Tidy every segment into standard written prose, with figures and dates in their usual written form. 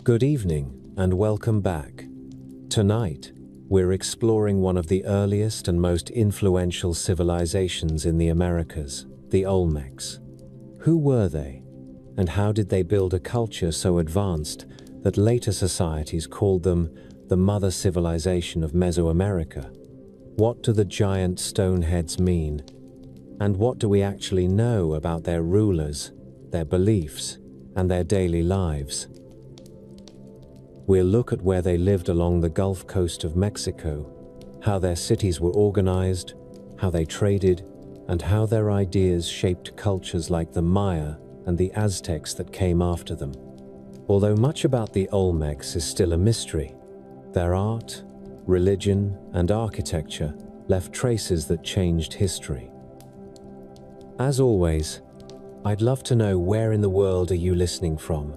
Good evening and welcome back. Tonight, we're exploring one of the earliest and most influential civilizations in the Americas, the Olmecs. Who were they, and how did they build a culture so advanced that later societies called them the mother civilization of Mesoamerica? What do the giant stone heads mean? And what do we actually know about their rulers, their beliefs, and their daily lives? We'll look at where they lived along the Gulf Coast of Mexico, how their cities were organized, how they traded, and how their ideas shaped cultures like the Maya and the Aztecs that came after them. Although much about the Olmecs is still a mystery, their art, religion, and architecture left traces that changed history. As always, I'd love to know, where in the world are you listening from,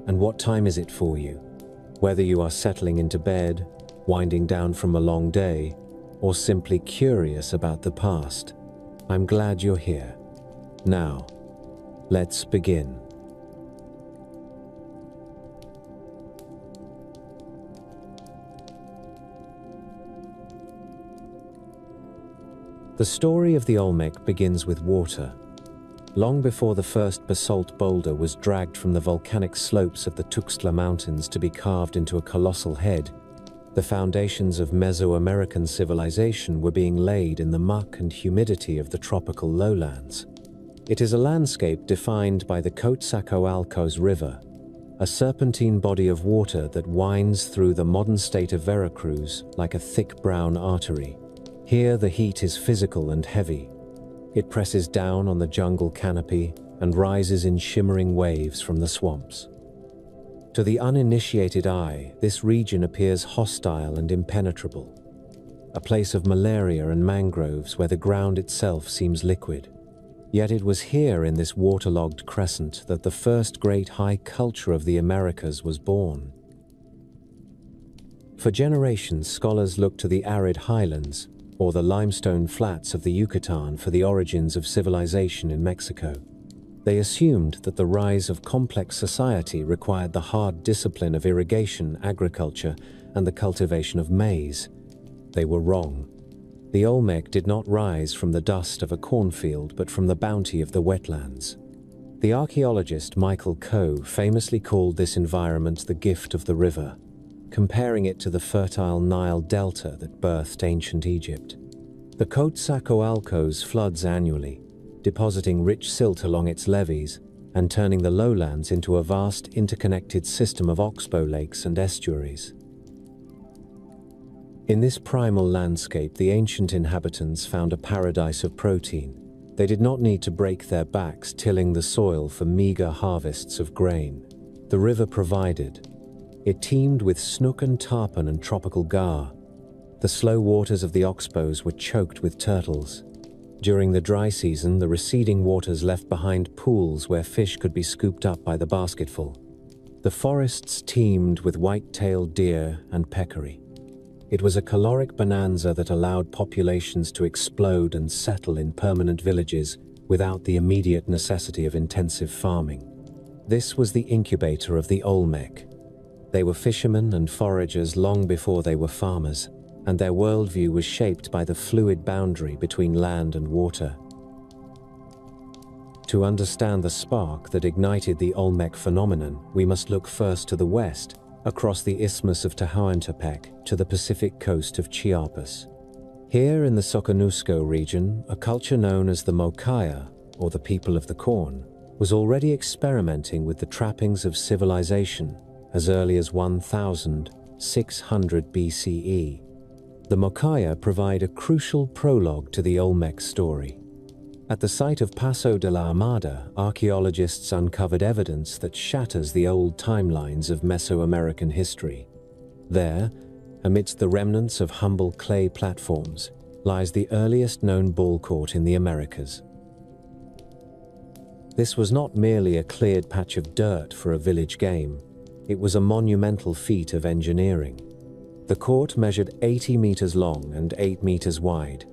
and what time is it for you? Whether you are settling into bed, winding down from a long day, or simply curious about the past, I'm glad you're here. Now, let's begin. The story of the Olmec begins with water. Long before the first basalt boulder was dragged from the volcanic slopes of the Tuxtla Mountains to be carved into a colossal head, the foundations of Mesoamerican civilization were being laid in the muck and humidity of the tropical lowlands. It is a landscape defined by the Coatzacoalcos River, a serpentine body of water that winds through the modern state of Veracruz like a thick brown artery. Here the heat is physical and heavy. It presses down on the jungle canopy and rises in shimmering waves from the swamps. To the uninitiated eye, this region appears hostile and impenetrable, a place of malaria and mangroves where the ground itself seems liquid. Yet it was here, in this waterlogged crescent, that the first great high culture of the Americas was born. For generations, scholars looked to the arid highlands, or the limestone flats of the Yucatan, for the origins of civilization in Mexico. They assumed that the rise of complex society required the hard discipline of irrigation, agriculture, and the cultivation of maize. They were wrong. The Olmec did not rise from the dust of a cornfield, but from the bounty of the wetlands. The archaeologist Michael Coe famously called this environment the gift of the river, comparing it to the fertile Nile Delta that birthed ancient Egypt. The Coatzacoalcos floods annually, depositing rich silt along its levees and turning the lowlands into a vast interconnected system of oxbow lakes and estuaries. In this primal landscape, the ancient inhabitants found a paradise of protein. They did not need to break their backs tilling the soil for meager harvests of grain. The river provided. It teemed with snook and tarpon and tropical gar. The slow waters of the oxbows were choked with turtles. During the dry season, the receding waters left behind pools where fish could be scooped up by the basketful. The forests teemed with white-tailed deer and peccary. It was a caloric bonanza that allowed populations to explode and settle in permanent villages without the immediate necessity of intensive farming. This was the incubator of the Olmec. They were fishermen and foragers long before they were farmers, and their worldview was shaped by the fluid boundary between land and water. To understand the spark that ignited the Olmec phenomenon, we must look first to the west, across the Isthmus of Tehuantepec to the Pacific coast of Chiapas. Here in the Soconusco region, a culture known as the Mochaya, or the people of the corn, was already experimenting with the trappings of civilization as early as 1600 BCE. The Mochaya provide a crucial prologue to the Olmec story. At the site of Paso de la Armada, archaeologists uncovered evidence that shatters the old timelines of Mesoamerican history. There, amidst the remnants of humble clay platforms, lies the earliest known ball court in the Americas. This was not merely a cleared patch of dirt for a village game. It was a monumental feat of engineering. The court measured 80 meters long and 8 meters wide,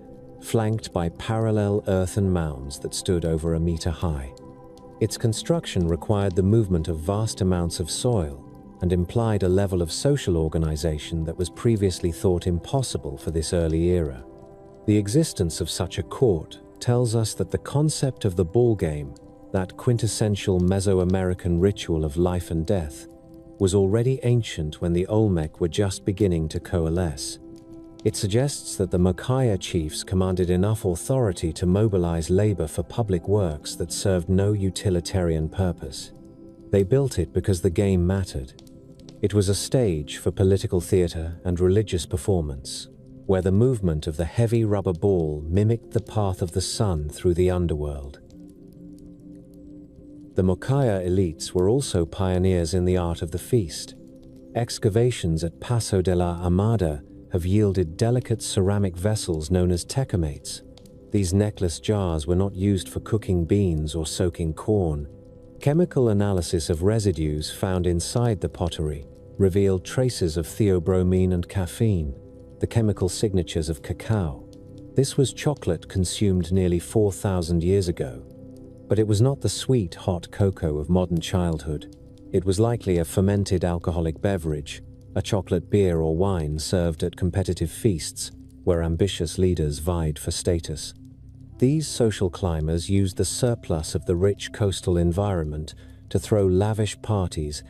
flanked by parallel earthen mounds that stood over a meter high. Its construction required the movement of vast amounts of soil, and implied a level of social organization that was previously thought impossible for this early era. The existence of such a court tells us that the concept of the ball game, that quintessential Mesoamerican ritual of life and death, was already ancient when the Olmec were just beginning to coalesce. It suggests that the Mokaya chiefs commanded enough authority to mobilize labor for public works that served no utilitarian purpose. They built it because the game mattered. It was a stage for political theater and religious performance, where the movement of the heavy rubber ball mimicked the path of the sun through the underworld. The Mokaya elites were also pioneers in the art of the feast. Excavations at Paso de la Armada have yielded delicate ceramic vessels known as tecamates. These necklace jars were not used for cooking beans or soaking corn. Chemical analysis of residues found inside the pottery revealed traces of theobromine and caffeine, the chemical signatures of cacao. This was chocolate consumed nearly 4,000 years ago. But it was not the sweet, hot cocoa of modern childhood. It was likely a fermented alcoholic beverage, a chocolate beer or wine served at competitive feasts where ambitious leaders vied for status. These social climbers used the surplus of the rich coastal environment to throw lavish parties,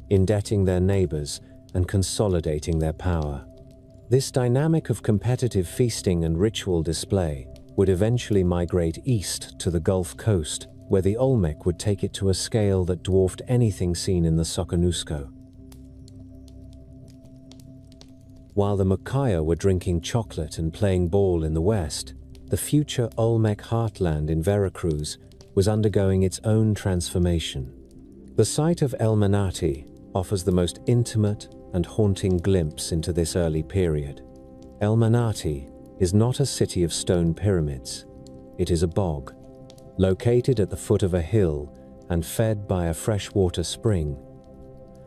indebting their neighbors and consolidating their power. This dynamic of competitive feasting and ritual display would eventually migrate east to the Gulf Coast, where the Olmec would take it to a scale that dwarfed anything seen in the Soconusco. While the Mokaya were drinking chocolate and playing ball in the west, the future Olmec heartland in Veracruz was undergoing its own transformation. The site of El Manati offers the most intimate and haunting glimpse into this early period. El Manati is not a city of stone pyramids. It is a bog, located at the foot of a hill and fed by a freshwater spring.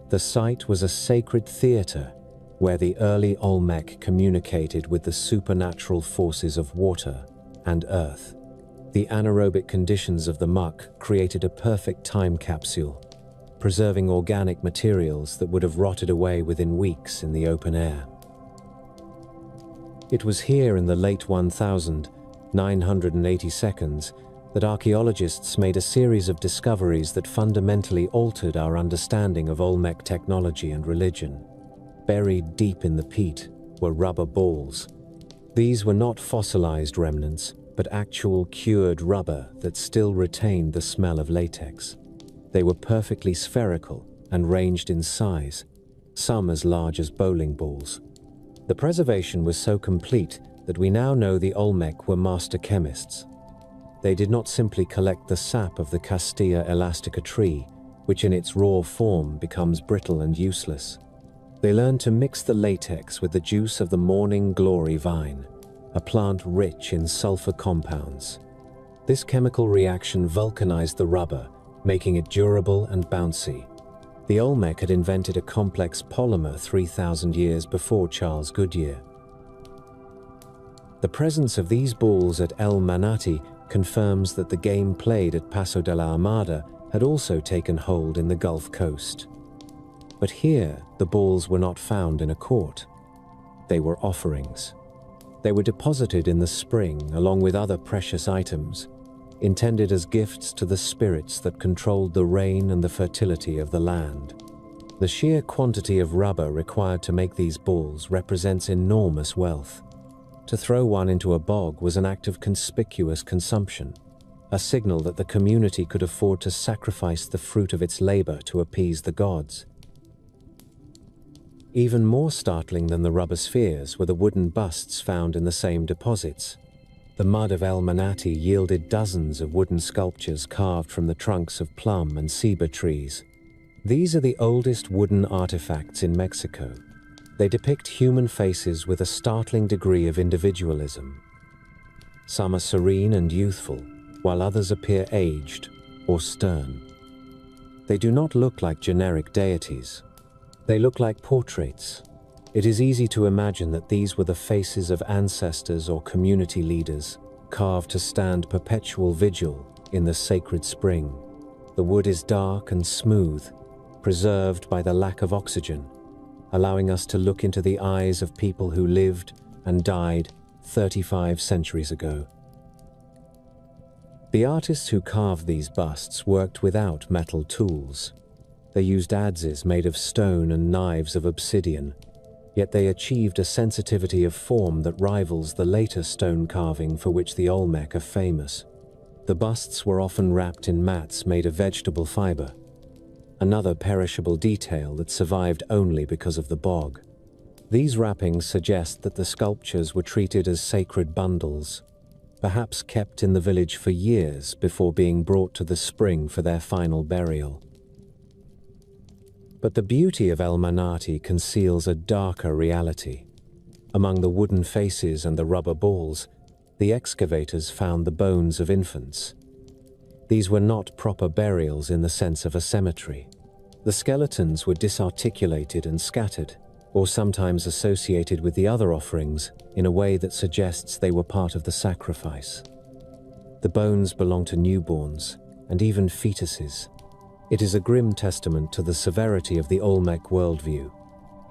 The site was a sacred theater where the early Olmec communicated with the supernatural forces of water and earth. The anaerobic conditions of the muck created a perfect time capsule, preserving organic materials that would have rotted away within weeks in the open air. It was here in the late 1982 that archaeologists made a series of discoveries that fundamentally altered our understanding of Olmec technology and religion. Buried deep in the peat were rubber balls. These were not fossilized remnants, but actual cured rubber that still retained the smell of latex. They were perfectly spherical and ranged in size, some as large as bowling balls. The preservation was so complete that we now know the Olmec were master chemists. They did not simply collect the sap of the Castilla elastica tree, which in its raw form becomes brittle and useless. They learned to mix the latex with the juice of the morning glory vine, a plant rich in sulfur compounds. This chemical reaction vulcanized the rubber, making it durable and bouncy. The Olmec had invented a complex polymer 3,000 years before Charles Goodyear. The presence of these balls at El Manati confirms that the game played at Paso de la Armada had also taken hold in the Gulf Coast. But here, the balls were not found in a court. They were offerings. They were deposited in the spring along with other precious items, intended as gifts to the spirits that controlled the rain and the fertility of the land. The sheer quantity of rubber required to make these balls represents enormous wealth. To throw one into a bog was an act of conspicuous consumption, a signal that the community could afford to sacrifice the fruit of its labor to appease the gods. Even more startling than the rubber spheres were the wooden busts found in the same deposits. The mud of El Manati yielded dozens of wooden sculptures carved from the trunks of plum and ceiba trees. These are the oldest wooden artifacts in Mexico. They depict human faces with a startling degree of individualism. Some are serene and youthful, while others appear aged or stern. They do not look like generic deities. They look like portraits. It is easy to imagine that these were the faces of ancestors or community leaders, carved to stand perpetual vigil in the sacred spring. The wood is dark and smooth, preserved by the lack of oxygen, allowing us to look into the eyes of people who lived and died 35 centuries ago. The artists who carved these busts worked without metal tools. They used adzes made of stone and knives of obsidian, yet they achieved a sensitivity of form that rivals the later stone carving for which the Olmec are famous. The busts were often wrapped in mats made of vegetable fiber, another perishable detail that survived only because of the bog. These wrappings suggest that the sculptures were treated as sacred bundles, perhaps kept in the village for years before being brought to the spring for their final burial. But the beauty of El Manati conceals a darker reality. Among the wooden faces and the rubber balls, the excavators found the bones of infants. These were not proper burials in the sense of a cemetery. The skeletons were disarticulated and scattered, or sometimes associated with the other offerings in a way that suggests they were part of the sacrifice. The bones belong to newborns and even fetuses. It is a grim testament to the severity of the Olmec worldview.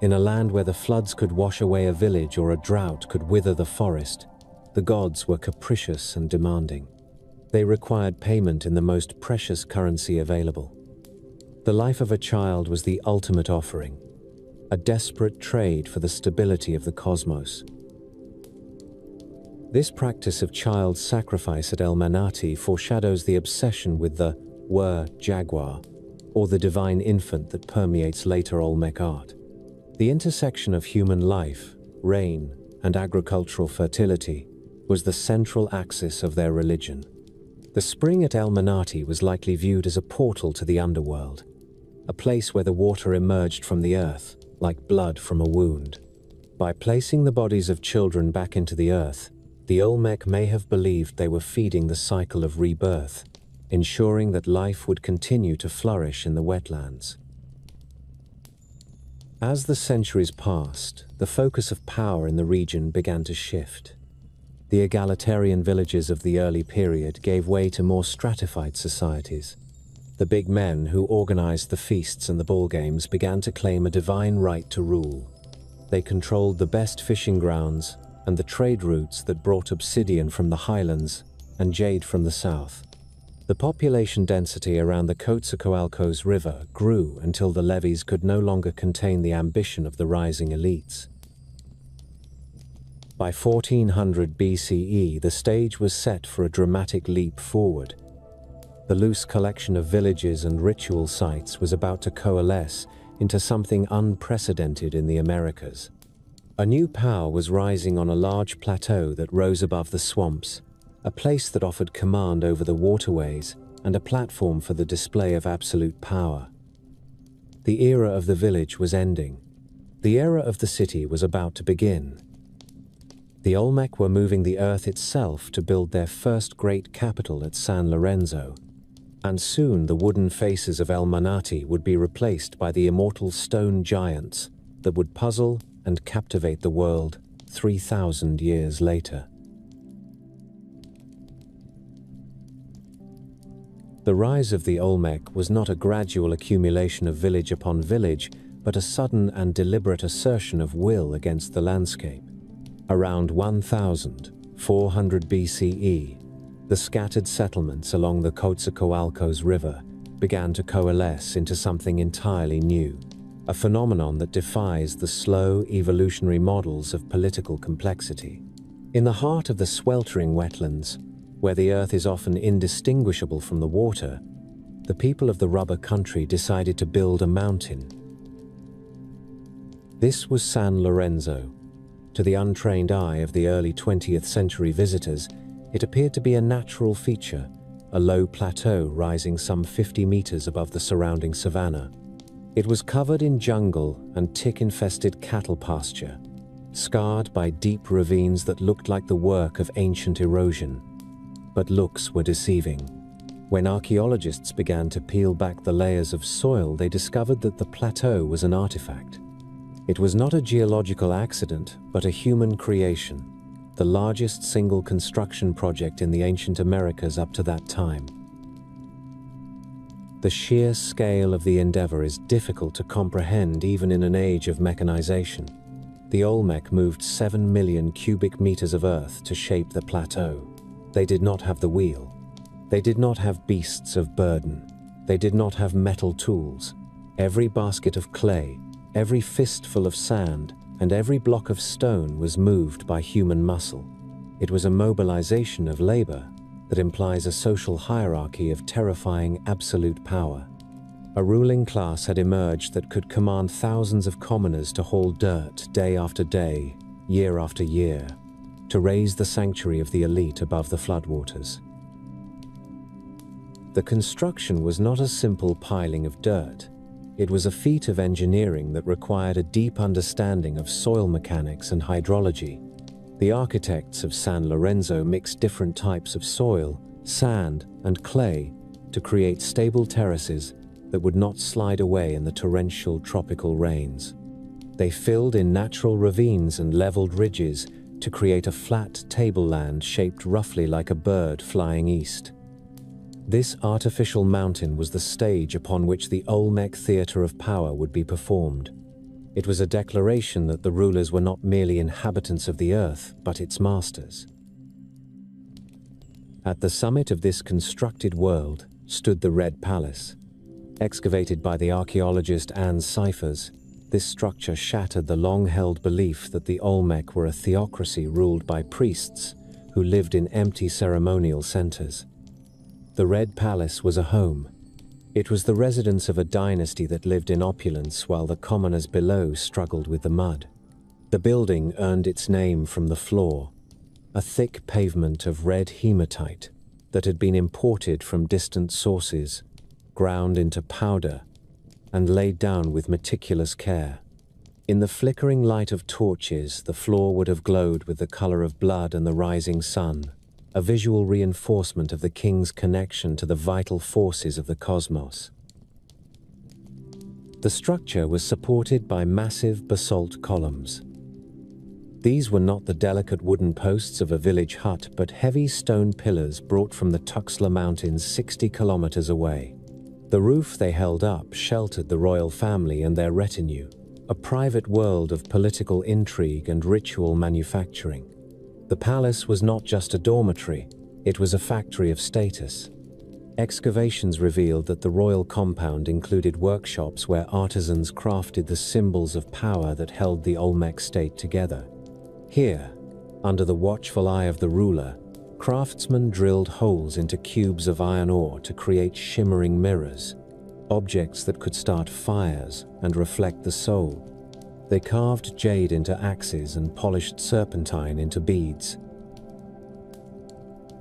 In a land where the floods could wash away a village or a drought could wither the forest, the gods were capricious and demanding. They required payment in the most precious currency available. The life of a child was the ultimate offering, a desperate trade for the stability of the cosmos. This practice of child sacrifice at El Manati foreshadows the obsession with the jaguar, or the divine infant that permeates later Olmec art. The intersection of human life, rain, and agricultural fertility was the central axis of their religion. The spring at El Manati was likely viewed as a portal to the underworld, a place where the water emerged from the earth, like blood from a wound. By placing the bodies of children back into the earth, the Olmec may have believed they were feeding the cycle of rebirth, ensuring that life would continue to flourish in the wetlands. As the centuries passed, the focus of power in the region began to shift. The egalitarian villages of the early period gave way to more stratified societies. The big men who organized the feasts and the ball games began to claim a divine right to rule. They controlled the best fishing grounds and the trade routes that brought obsidian from the highlands and jade from the south. The population density around the Quetzalcoatl's river grew until the levees could no longer contain the ambition of the rising elites. By 1400 BCE, the stage was set for a dramatic leap forward. The loose collection of villages and ritual sites was about to coalesce into something unprecedented in the Americas. A new power was rising on a large plateau that rose above the swamps, a place that offered command over the waterways and a platform for the display of absolute power. The era of the village was ending. The era of the city was about to begin. The Olmec were moving the earth itself to build their first great capital at San Lorenzo, and soon the wooden faces of El Manati would be replaced by the immortal stone giants that would puzzle and captivate the world 3,000 years later. The rise of the Olmec was not a gradual accumulation of village upon village, but a sudden and deliberate assertion of will against the landscape. Around 1400 BCE, the scattered settlements along the Quetzalcoatl's river began to coalesce into something entirely new, a phenomenon that defies the slow evolutionary models of political complexity. In the heart of the sweltering wetlands, where the earth is often indistinguishable from the water, the people of the rubber country decided to build a mountain. This was San Lorenzo. To the untrained eye of the early 20th century visitors, it appeared to be a natural feature, a low plateau rising some 50 meters above the surrounding savanna. It was covered in jungle and tick-infested cattle pasture, scarred by deep ravines that looked like the work of ancient erosion. But looks were deceiving. When archaeologists began to peel back the layers of soil, they discovered that the plateau was an artifact. It was not a geological accident, but a human creation, the largest single construction project in the ancient Americas up to that time. The sheer scale of the endeavor is difficult to comprehend even in an age of mechanization. The Olmec moved 7 million cubic meters of earth to shape the plateau. They did not have the wheel. They did not have beasts of burden. They did not have metal tools. Every basket of clay, every fistful of sand, and every block of stone was moved by human muscle. It was a mobilization of labor that implies a social hierarchy of terrifying absolute power. A ruling class had emerged that could command thousands of commoners to haul dirt day after day, year after year, to raise the sanctuary of the elite above the floodwaters. The construction was not a simple piling of dirt. It was a feat of engineering that required a deep understanding of soil mechanics and hydrology. The architects of San Lorenzo mixed different types of soil, sand, and clay to create stable terraces that would not slide away in the torrential tropical rains. They filled in natural ravines and leveled ridges to create a flat tableland shaped roughly like a bird flying east. This artificial mountain was the stage upon which the Olmec theater of power would be performed. It was a declaration that the rulers were not merely inhabitants of the earth, but its masters. At the summit of this constructed world stood the Red Palace. Excavated by the archaeologist Anne Cyphers, this structure shattered the long-held belief that the Olmec were a theocracy ruled by priests who lived in empty ceremonial centers. The Red Palace was a home. It was the residence of a dynasty that lived in opulence while the commoners below struggled with the mud. The building earned its name from the floor, a thick pavement of red hematite that had been imported from distant sources, ground into powder, and laid down with meticulous care. In the flickering light of torches, the floor would have glowed with the color of blood and the rising sun, a visual reinforcement of the king's connection to the vital forces of the cosmos. The structure was supported by massive basalt columns. These were not the delicate wooden posts of a village hut, but heavy stone pillars brought from the Tuxtla Mountains 60 kilometers away. The roof they held up sheltered the royal family and their retinue, a private world of political intrigue and ritual manufacturing. The palace was not just a dormitory, it was a factory of status. Excavations revealed that the royal compound included workshops where artisans crafted the symbols of power that held the Olmec state together. Here, under the watchful eye of the ruler, craftsmen drilled holes into cubes of iron ore to create shimmering mirrors, objects that could start fires and reflect the soul. They carved jade into axes and polished serpentine into beads.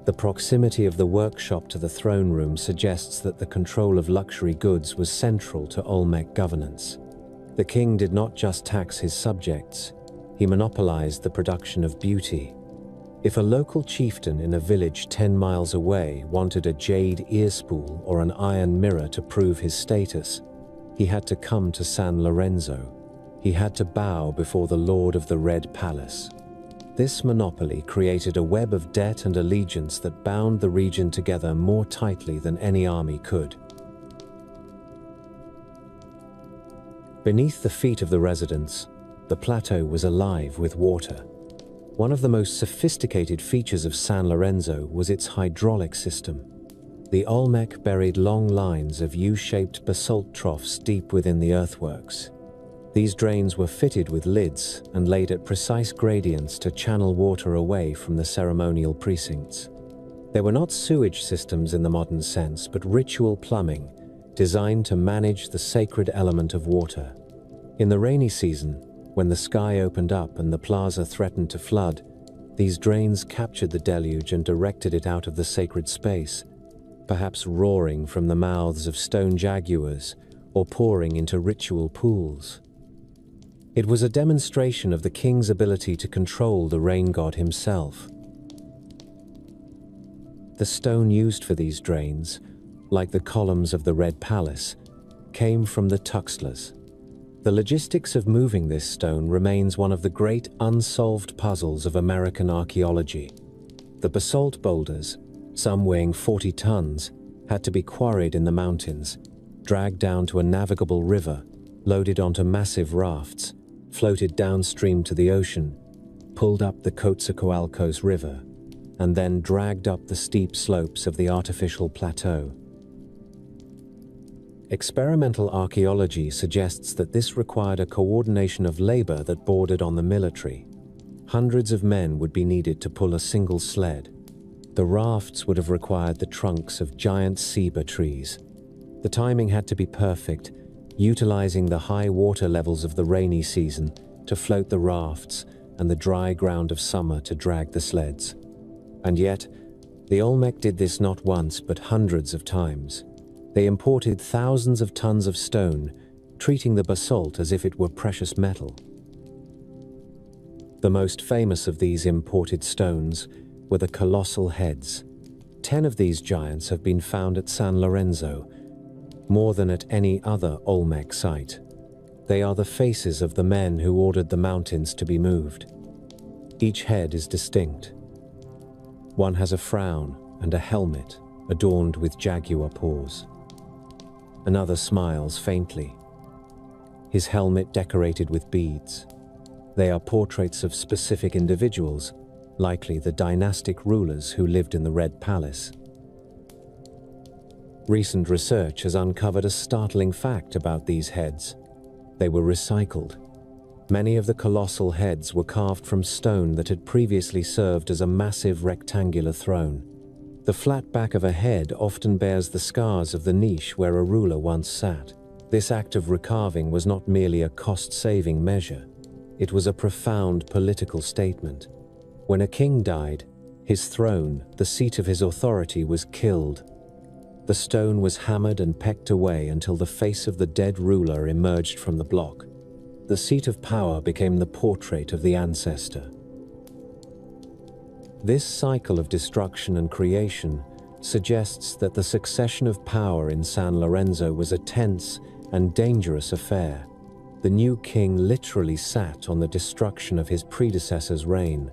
The proximity of the workshop to the throne room suggests that the control of luxury goods was central to Olmec governance. The king did not just tax his subjects, he monopolized the production of beauty. If a local chieftain in a village 10 miles away wanted a jade earspool or an iron mirror to prove his status, he had to come to San Lorenzo. He had to bow before the Lord of the Red Palace. This monopoly created a web of debt and allegiance that bound the region together more tightly than any army could. Beneath the feet of the residents, the plateau was alive with water. One of the most sophisticated features of San Lorenzo was its hydraulic system. The Olmec buried long lines of U-shaped basalt troughs deep within the earthworks. These drains were fitted with lids and laid at precise gradients to channel water away from the ceremonial precincts. They were not sewage systems in the modern sense, but ritual plumbing, designed to manage the sacred element of water. In the rainy season, when the sky opened up and the plaza threatened to flood, these drains captured the deluge and directed it out of the sacred space, perhaps roaring from the mouths of stone jaguars or pouring into ritual pools. It was a demonstration of the king's ability to control the rain god himself. The stone used for these drains, like the columns of the Red Palace, came from the Tuxtlas. The logistics of moving this stone remains one of the great unsolved puzzles of American archaeology. The basalt boulders, some weighing 40 tons, had to be quarried in the mountains, dragged down to a navigable river, loaded onto massive rafts, floated downstream to the ocean, pulled up the Coatzacoalcos River, and then dragged up the steep slopes of the artificial plateau. Experimental archaeology suggests that this required a coordination of labor that bordered on the military. Hundreds of men would be needed to pull a single sled. The rafts would have required the trunks of giant ceiba trees. The timing had to be perfect, utilizing the high water levels of the rainy season to float the rafts and the dry ground of summer to drag the sleds. And yet, the Olmec did this not once but hundreds of times. They imported thousands of tons of stone, treating the basalt as if it were precious metal. The most famous of these imported stones were the colossal heads. 10 of these giants have been found at San Lorenzo, more than at any other Olmec site. They are the faces of the men who ordered the mountains to be moved. Each head is distinct. One has a frown and a helmet adorned with jaguar paws. Another smiles faintly, his helmet decorated with beads. They are portraits of specific individuals, likely the dynastic rulers who lived in the Red Palace. Recent research has uncovered a startling fact about these heads. They were recycled. Many of the colossal heads were carved from stone that had previously served as a massive rectangular throne. The flat back of a head often bears the scars of the niche where a ruler once sat. This act of recarving was not merely a cost-saving measure. It was a profound political statement. When a king died, his throne, the seat of his authority, was killed. The stone was hammered and pecked away until the face of the dead ruler emerged from the block. The seat of power became the portrait of the ancestor. This cycle of destruction and creation suggests that the succession of power in San Lorenzo was a tense and dangerous affair. The new king literally sat on the destruction of his predecessor's reign.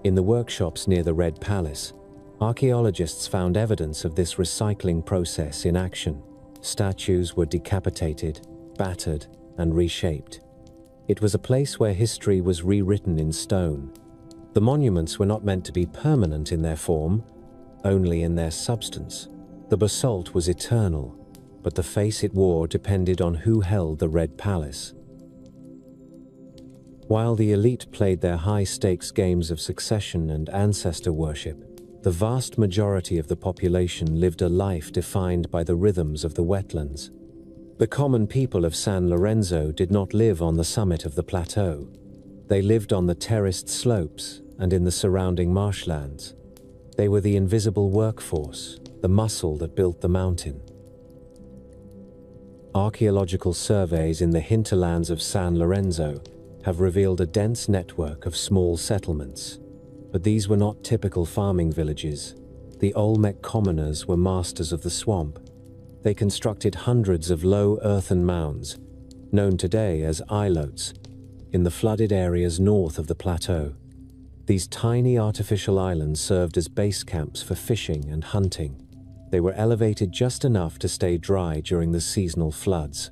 In the workshops near the Red Palace, archaeologists found evidence of this recycling process in action. Statues were decapitated, battered, and reshaped. It was a place where history was rewritten in stone. The monuments were not meant to be permanent in their form, only in their substance. The basalt was eternal, but the face it wore depended on who held the Red Palace. While the elite played their high-stakes games of succession and ancestor worship, the vast majority of the population lived a life defined by the rhythms of the wetlands. The common people of San Lorenzo did not live on the summit of the plateau. They lived on the terraced slopes and in the surrounding marshlands. They were the invisible workforce, the muscle that built the mountain. Archaeological surveys in the hinterlands of San Lorenzo have revealed a dense network of small settlements. But these were not typical farming villages. The Olmec commoners were masters of the swamp. They constructed hundreds of low earthen mounds, known today as ilotes, in the flooded areas north of the plateau. These tiny artificial islands served as base camps for fishing and hunting. They were elevated just enough to stay dry during the seasonal floods,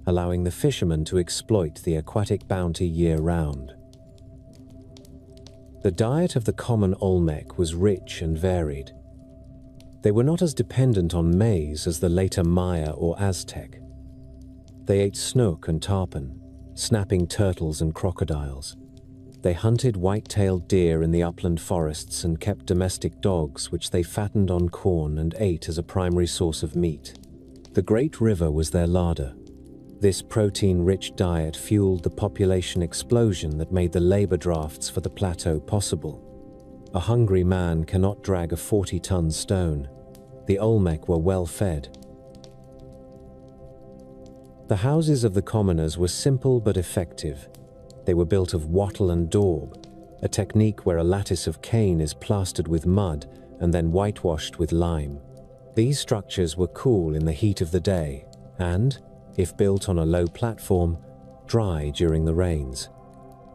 allowing the fishermen to exploit the aquatic bounty year-round. The diet of the common Olmec was rich and varied. They were not as dependent on maize as the later Maya or Aztec. They ate snook and tarpon, snapping turtles and crocodiles. They hunted white-tailed deer in the upland forests and kept domestic dogs, which they fattened on corn and ate as a primary source of meat. The Great River was their larder. This protein-rich diet fueled the population explosion that made the labor drafts for the plateau possible. A hungry man cannot drag a 40-ton stone. The Olmec were well fed. The houses of the commoners were simple but effective. They were built of wattle and daub, a technique where a lattice of cane is plastered with mud and then whitewashed with lime. These structures were cool in the heat of the day and, if built on a low platform, dry during the rains.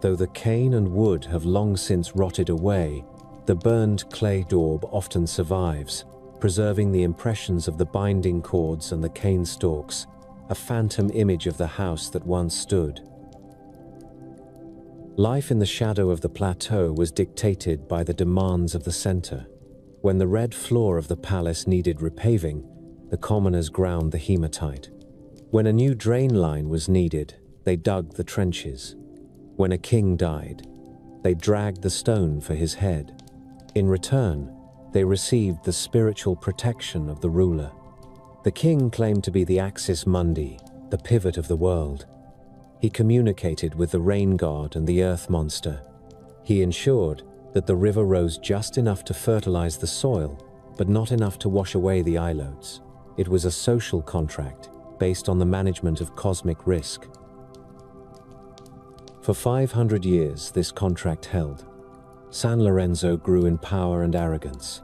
Though the cane and wood have long since rotted away, the burned clay daub often survives. preserving the impressions of the binding cords and the cane stalks, a phantom image of the house that once stood. Life in the shadow of the plateau was dictated by the demands of the center. When the red floor of the palace needed repaving, the commoners ground the hematite. When a new drain line was needed, they dug the trenches. When a king died, they dragged the stone for his head. In return, they received the spiritual protection of the ruler. The king claimed to be the axis mundi, the pivot of the world. He communicated with the rain god and the earth monster. He ensured that the river rose just enough to fertilize the soil, but not enough to wash away the ilotes. It was a social contract based on the management of cosmic risk. For 500 years, this contract held. San Lorenzo grew in power and arrogance.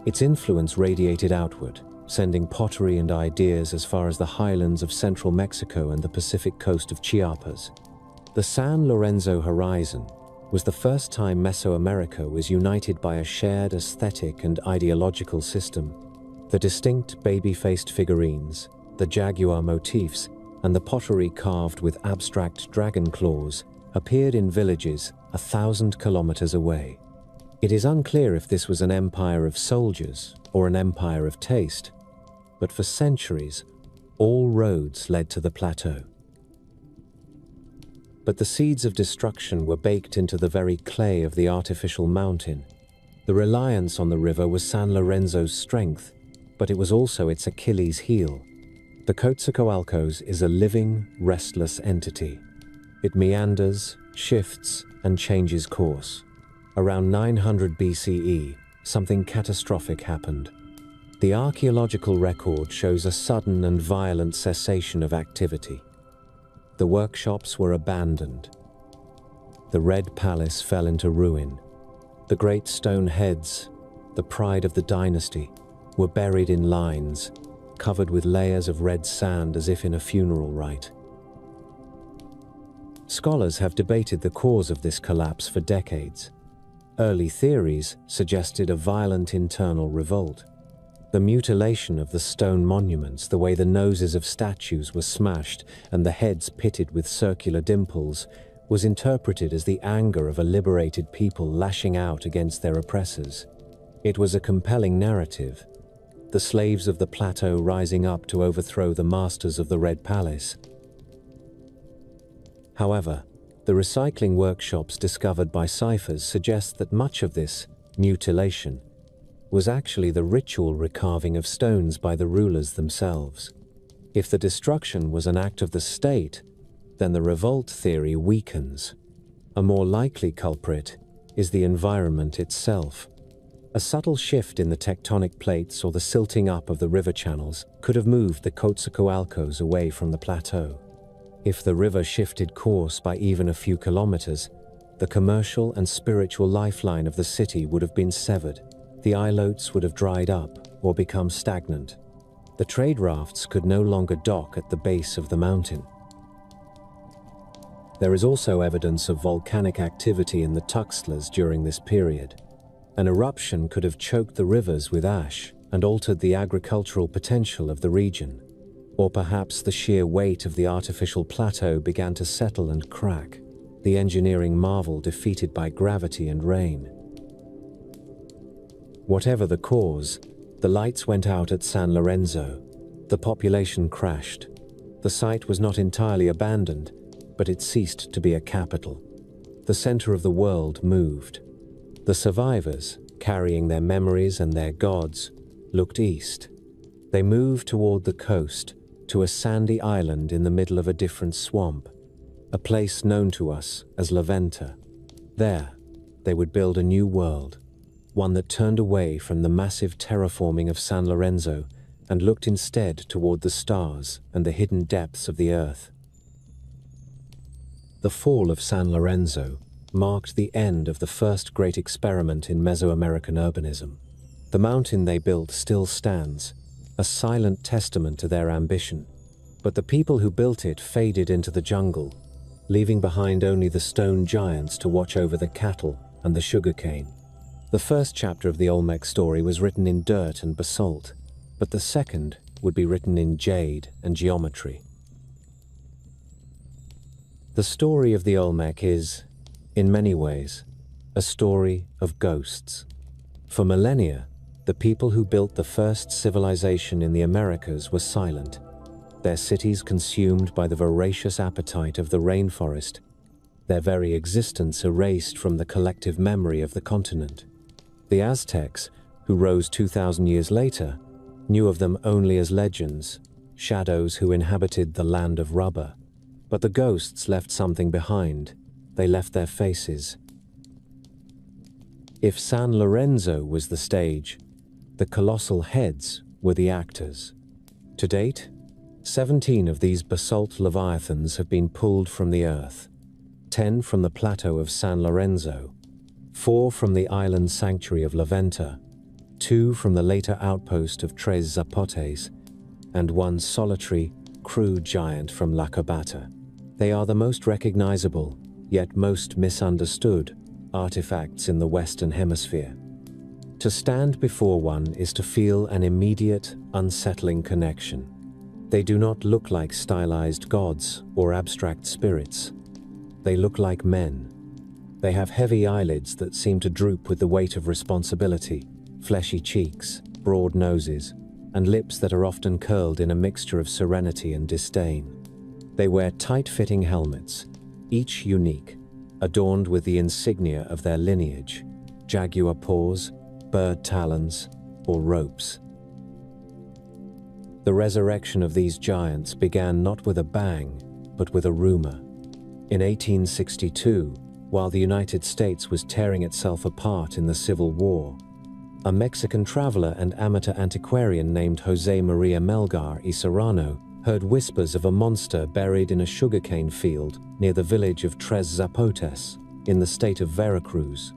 Its influence radiated outward, sending pottery and ideas as far as the highlands of central Mexico and the Pacific coast of Chiapas. The San Lorenzo horizon was the first time Mesoamerica was united by a shared aesthetic and ideological system. The distinct baby-faced figurines, the jaguar motifs, and the pottery carved with abstract dragon claws appeared in villages 1,000 kilometers away. It is unclear if this was an empire of soldiers or an empire of taste, but for centuries, all roads led to the plateau. But the seeds of destruction were baked into the very clay of the artificial mountain. The reliance on the river was San Lorenzo's strength, but it was also its Achilles heel. The Coatzacoalcos is a living, restless entity. It meanders, shifts, and changes course. Around 900 BCE, something catastrophic happened. The archaeological record shows a sudden and violent cessation of activity. The workshops were abandoned. The Red Palace fell into ruin. The great stone heads, the pride of the dynasty, were buried in lines, covered with layers of red sand as if in a funeral rite. Scholars have debated the cause of this collapse for decades. Early theories suggested a violent internal revolt. The mutilation of the stone monuments, the way the noses of statues were smashed and the heads pitted with circular dimples, was interpreted as the anger of a liberated people lashing out against their oppressors. It was a compelling narrative, the slaves of the plateau rising up to overthrow the masters of the Red Palace. However, the recycling workshops discovered by ciphers suggest that much of this mutilation was actually the ritual recarving of stones by the rulers themselves. If the destruction was an act of the state, then the revolt theory weakens. A more likely culprit is the environment itself. A subtle shift in the tectonic plates or the silting up of the river channels could have moved the Coatzacoalcos away from the plateau. If the river shifted course by even a few kilometers, the commercial and spiritual lifeline of the city would have been severed. The ilotes would have dried up or become stagnant. The trade rafts could no longer dock at the base of the mountain. There is also evidence of volcanic activity in the Tuxtlas during this period. An eruption could have choked the rivers with ash and altered the agricultural potential of the region. Or perhaps the sheer weight of the artificial plateau began to settle and crack, the engineering marvel defeated by gravity and rain. Whatever the cause, the lights went out at San Lorenzo. The population crashed. The site was not entirely abandoned, but it ceased to be a capital. The center of the world moved. The survivors, carrying their memories and their gods, looked east. They moved toward the coast, to a sandy island in the middle of a different swamp, a place known to us as La Venta. There, they would build a new world, one that turned away from the massive terraforming of San Lorenzo and looked instead toward the stars and the hidden depths of the earth. The fall of San Lorenzo marked the end of the first great experiment in Mesoamerican urbanism. The mountain they built still stands, a silent testament to their ambition, but the people who built it faded into the jungle, leaving behind only the stone giants to watch over the cattle and the sugarcane. The first chapter of the Olmec story was written in dirt and basalt, but the second would be written in jade and geometry. The story of the Olmec is, in many ways, a story of ghosts. For millennia, the people who built the first civilization in the Americas were silent, their cities consumed by the voracious appetite of the rainforest, their very existence erased from the collective memory of the continent. The Aztecs, who rose 2,000 years later, knew of them only as legends, shadows who inhabited the land of rubber. But the ghosts left something behind. They left their faces. If San Lorenzo was the stage, the colossal heads were the actors. To date, 17 of these basalt leviathans have been pulled from the earth, 10 from the plateau of San Lorenzo, 4 from the island sanctuary of La Venta, 2 from the later outpost of Tres Zapotes, and 1 solitary, crude giant from La Cobata. They are the most recognizable, yet most misunderstood, artifacts in the Western Hemisphere. To stand before one is to feel an immediate, unsettling connection. They do not look like stylized gods or abstract spirits. They look like men. They have heavy eyelids that seem to droop with the weight of responsibility, fleshy cheeks, broad noses, and lips that are often curled in a mixture of serenity and disdain. They wear tight-fitting helmets, each unique, adorned with the insignia of their lineage, jaguar paws, bird talons, or ropes. The resurrection of these giants began not with a bang, but with a rumor. In 1862, while the United States was tearing itself apart in the Civil War, a Mexican traveler and amateur antiquarian named Jose Maria Melgar y Serrano heard whispers of a monster buried in a sugarcane field near the village of Tres Zapotes in the state of Veracruz.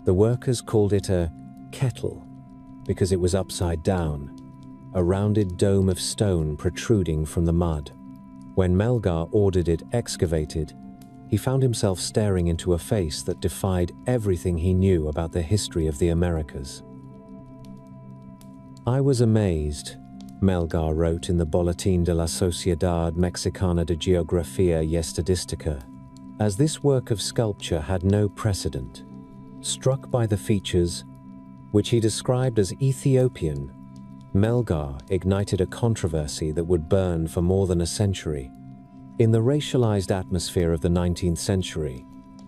The workers called it a kettle because it was upside down, a rounded dome of stone protruding from the mud. When Melgar ordered it excavated, he found himself staring into a face that defied everything he knew about the history of the Americas. "I was amazed," Melgar wrote in the Boletín de la Sociedad Mexicana de Geografía y Estadística, as this work of sculpture had no precedent. Struck by the features, which he described as Ethiopian, Melgar ignited a controversy that would burn for more than a century. In the racialized atmosphere of the 19th century,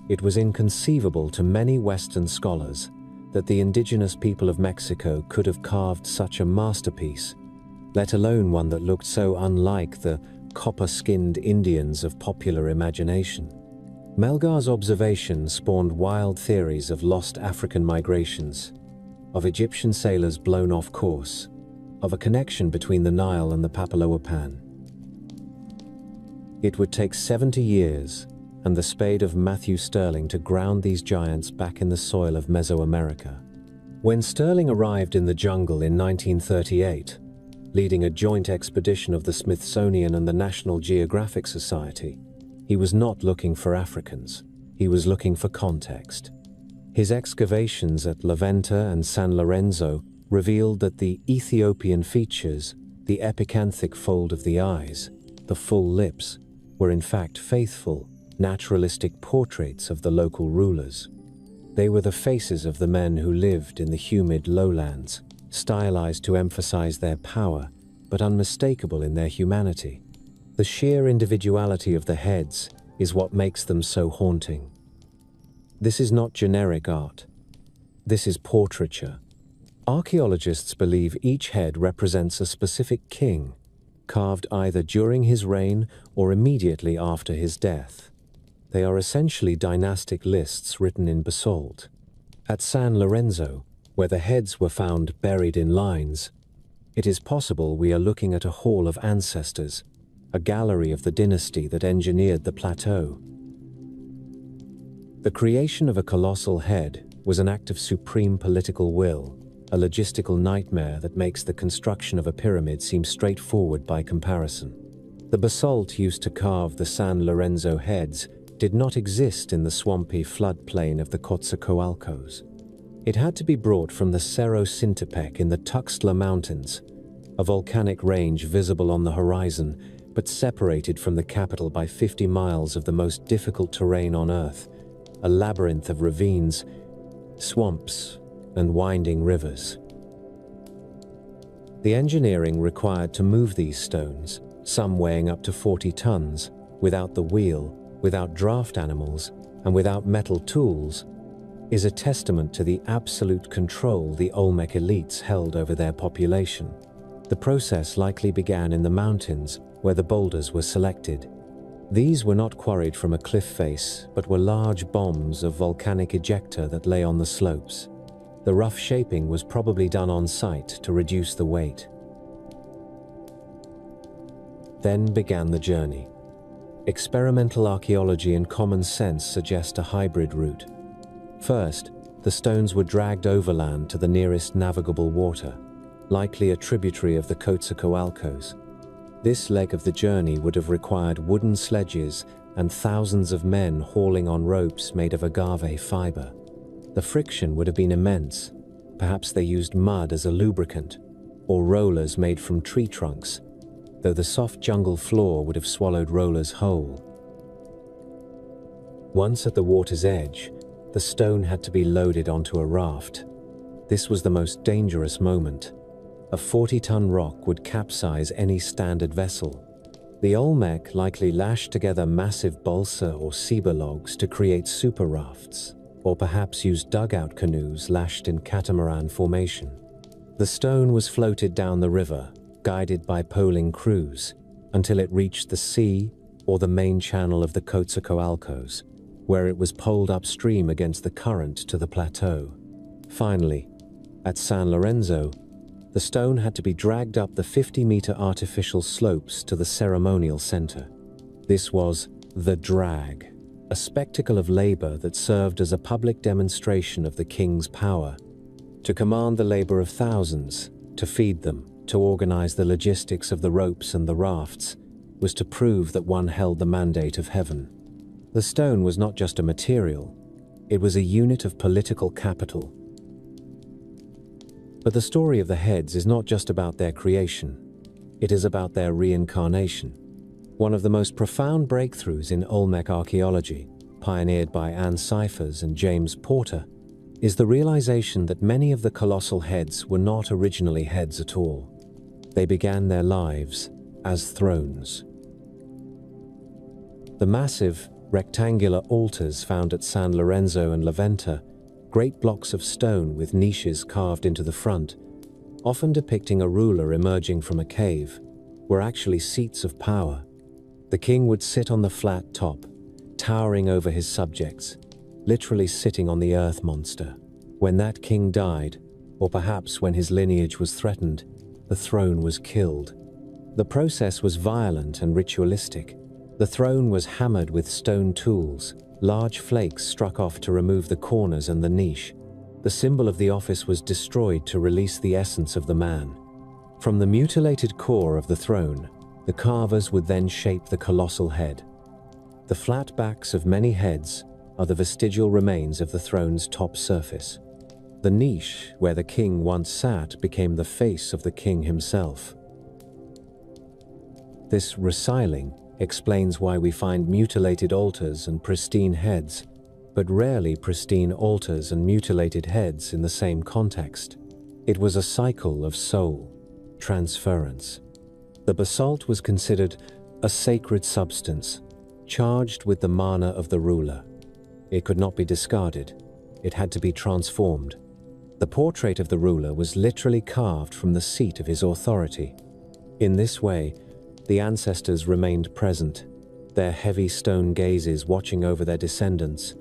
it was inconceivable to many Western scholars that the indigenous people of Mexico could have carved such a masterpiece, let alone one that looked so unlike the copper-skinned Indians of popular imagination. Melgar's observation spawned wild theories of lost African migrations, of Egyptian sailors blown off course, of a connection between the Nile and the Papaloapan. It would take 70 years and the spade of Matthew Stirling to ground these giants back in the soil of Mesoamerica. When Stirling arrived in the jungle in 1938, leading a joint expedition of the Smithsonian and the National Geographic Society, he was not looking for Africans. He was looking for context. His excavations at La Venta and San Lorenzo revealed that the Ethiopian features, the epicanthic fold of the eyes, the full lips, were in fact faithful, naturalistic portraits of the local rulers. They were the faces of the men who lived in the humid lowlands, stylized to emphasize their power, but unmistakable in their humanity. The sheer individuality of the heads is what makes them so haunting. This is not generic art. This is portraiture. Archaeologists believe each head represents a specific king, carved either during his reign or immediately after his death. They are essentially dynastic lists written in basalt. At San Lorenzo, where the heads were found buried in lines, it is possible we are looking at a hall of ancestors, a gallery of the dynasty that engineered the plateau. The creation of a colossal head was an act of supreme political will, a logistical nightmare that makes the construction of a pyramid seem straightforward by comparison. The basalt used to carve the San Lorenzo heads did not exist in the swampy floodplain of the Coatzacoalcos. It had to be brought from the Cerro Sintepec in the Tuxtla Mountains, a volcanic range visible on the horizon, but separated from the capital by 50 miles of the most difficult terrain on Earth, a labyrinth of ravines, swamps, and winding rivers. The engineering required to move these stones, some weighing up to 40 tons, without the wheel, without draft animals, and without metal tools, is a testament to the absolute control the Olmec elites held over their population. The process likely began in the mountains, where the boulders were selected. These were not quarried from a cliff face, but were large bombs of volcanic ejecta that lay on the slopes. The rough shaping was probably done on site to reduce the weight. Then began the journey. Experimental archaeology and common sense suggest a hybrid route. First, the stones were dragged overland to the nearest navigable water, likely a tributary of the Coatzacoalcos. This leg of the journey would have required wooden sledges and thousands of men hauling on ropes made of agave fiber. The friction would have been immense. Perhaps they used mud as a lubricant, or rollers made from tree trunks, though the soft jungle floor would have swallowed rollers whole. Once at the water's edge, the stone had to be loaded onto a raft. This was the most dangerous moment. A 40-ton rock would capsize any standard vessel. The Olmec likely lashed together massive balsa or ceiba logs to create super rafts, or perhaps used dugout canoes lashed in catamaran formation. The stone was floated down the river, guided by poling crews, until it reached the sea or the main channel of the Coatzacoalcos, where it was poled upstream against the current to the plateau. Finally, at San Lorenzo, the stone had to be dragged up the 50-meter artificial slopes to the ceremonial center. This was the drag, a spectacle of labor that served as a public demonstration of the king's power. To command the labor of thousands, to feed them, to organize the logistics of the ropes and the rafts, was to prove that one held the mandate of heaven. The stone was not just a material, it was a unit of political capital. But the story of the heads is not just about their creation, it is about their reincarnation. One of the most profound breakthroughs in Olmec archaeology, pioneered by Anne Cyphers and James Porter, is the realization that many of the colossal heads were not originally heads at all. They began their lives as thrones. The massive, rectangular altars found at San Lorenzo and La Venta, great blocks of stone with niches carved into the front, often depicting a ruler emerging from a cave, were actually seats of power. The king would sit on the flat top, towering over his subjects, literally sitting on the earth monster. When that king died, or perhaps when his lineage was threatened, the throne was killed. The process was violent and ritualistic. The throne was hammered with stone tools, large flakes struck off to remove the corners and the niche. The symbol of the office was destroyed to release the essence of the man. From the mutilated core of the throne, the carvers would then shape the colossal head. The flat backs of many heads are the vestigial remains of the throne's top surface. The niche where the king once sat became the face of the king himself. This resiling explains why we find mutilated altars and pristine heads, but rarely pristine altars and mutilated heads in the same context. It was a cycle of soul transference. The basalt was considered a sacred substance, charged with the mana of the ruler. It could not be discarded. It had to be transformed. The portrait of the ruler was literally carved from the seat of his authority. In this way, the ancestors remained present, their heavy stone gazes watching over their descendants,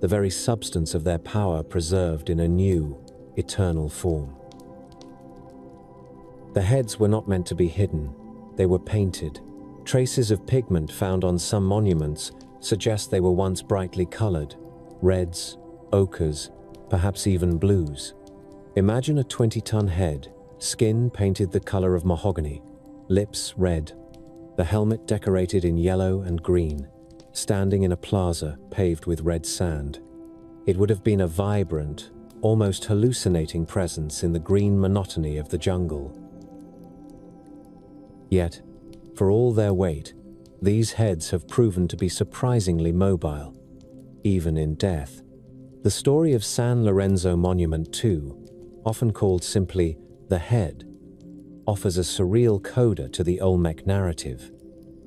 the very substance of their power preserved in a new, eternal form. The heads were not meant to be hidden, they were painted. Traces of pigment found on some monuments suggest they were once brightly colored, reds, ochres, perhaps even blues. Imagine a 20-ton head, skin painted the color of mahogany, lips red, the helmet decorated in yellow and green, standing in a plaza paved with red sand. It would have been a vibrant, almost hallucinating presence in the green monotony of the jungle. Yet, for all their weight, these heads have proven to be surprisingly mobile, even in death. The story of San Lorenzo Monument 2, often called simply the Head, offers a surreal coda to the Olmec narrative,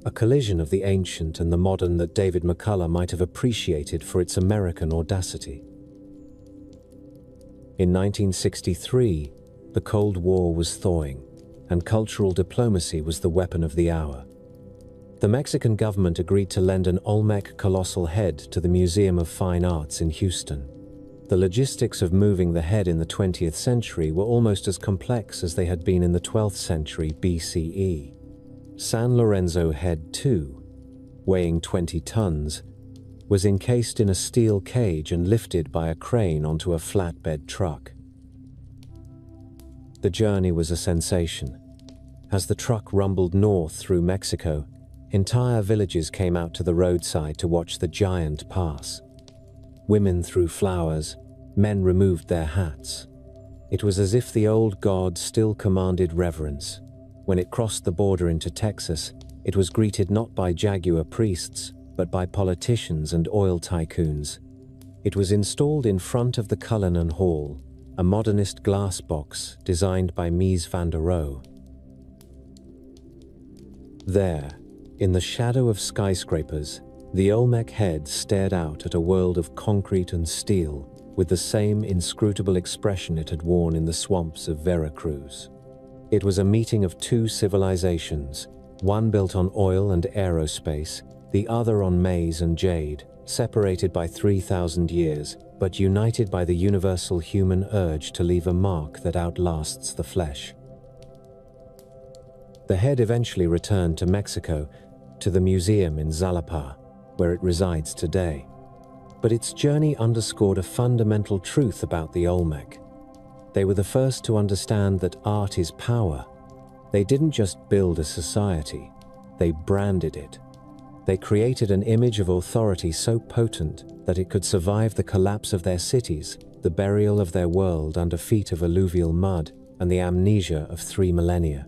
a collision of the ancient and the modern that David McCullough might have appreciated for its American audacity. In 1963, the Cold War was thawing, and cultural diplomacy was the weapon of the hour. The Mexican government agreed to lend an Olmec colossal head to the Museum of Fine Arts in Houston. The logistics of moving the head in the 20th century were almost as complex as they had been in the 12th century BCE. San Lorenzo Head 2, weighing 20 tons, was encased in a steel cage and lifted by a crane onto a flatbed truck. The journey was a sensation. As the truck rumbled north through Mexico, entire villages came out to the roadside to watch the giant pass. Women threw flowers, men removed their hats. It was as if the old god still commanded reverence. When it crossed the border into Texas, it was greeted not by jaguar priests, but by politicians and oil tycoons. It was installed in front of the Cullinan Hall, a modernist glass box designed by Mies van der Rohe. There, in the shadow of skyscrapers, the Olmec head stared out at a world of concrete and steel with the same inscrutable expression it had worn in the swamps of Veracruz. It was a meeting of two civilizations, one built on oil and aerospace, the other on maize and jade, separated by 3,000 years, but united by the universal human urge to leave a mark that outlasts the flesh. The head eventually returned to Mexico, to the museum in Xalapa, where it resides today. But its journey underscored a fundamental truth about the Olmec. They were the first to understand that art is power. They didn't just build a society, they branded it. They created an image of authority so potent that it could survive the collapse of their cities, the burial of their world under feet of alluvial mud, and the amnesia of 3 millennia.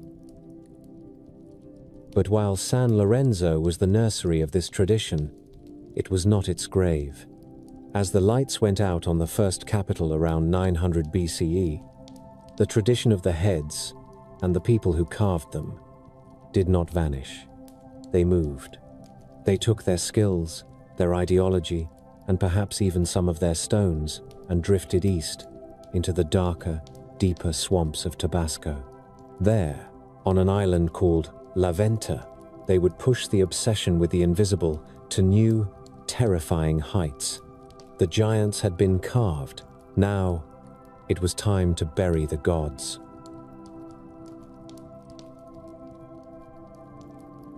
But while San Lorenzo was the nursery of this tradition, it was not its grave. As the lights went out on the first capital around 900 BCE, the tradition of the heads, and the people who carved them, did not vanish. They moved. They took their skills, their ideology, and perhaps even some of their stones, and drifted east, into the darker, deeper swamps of Tabasco. There, on an island called La Venta, they would push the obsession with the invisible to new, terrifying heights. The giants had been carved. Now, it was time to bury the gods.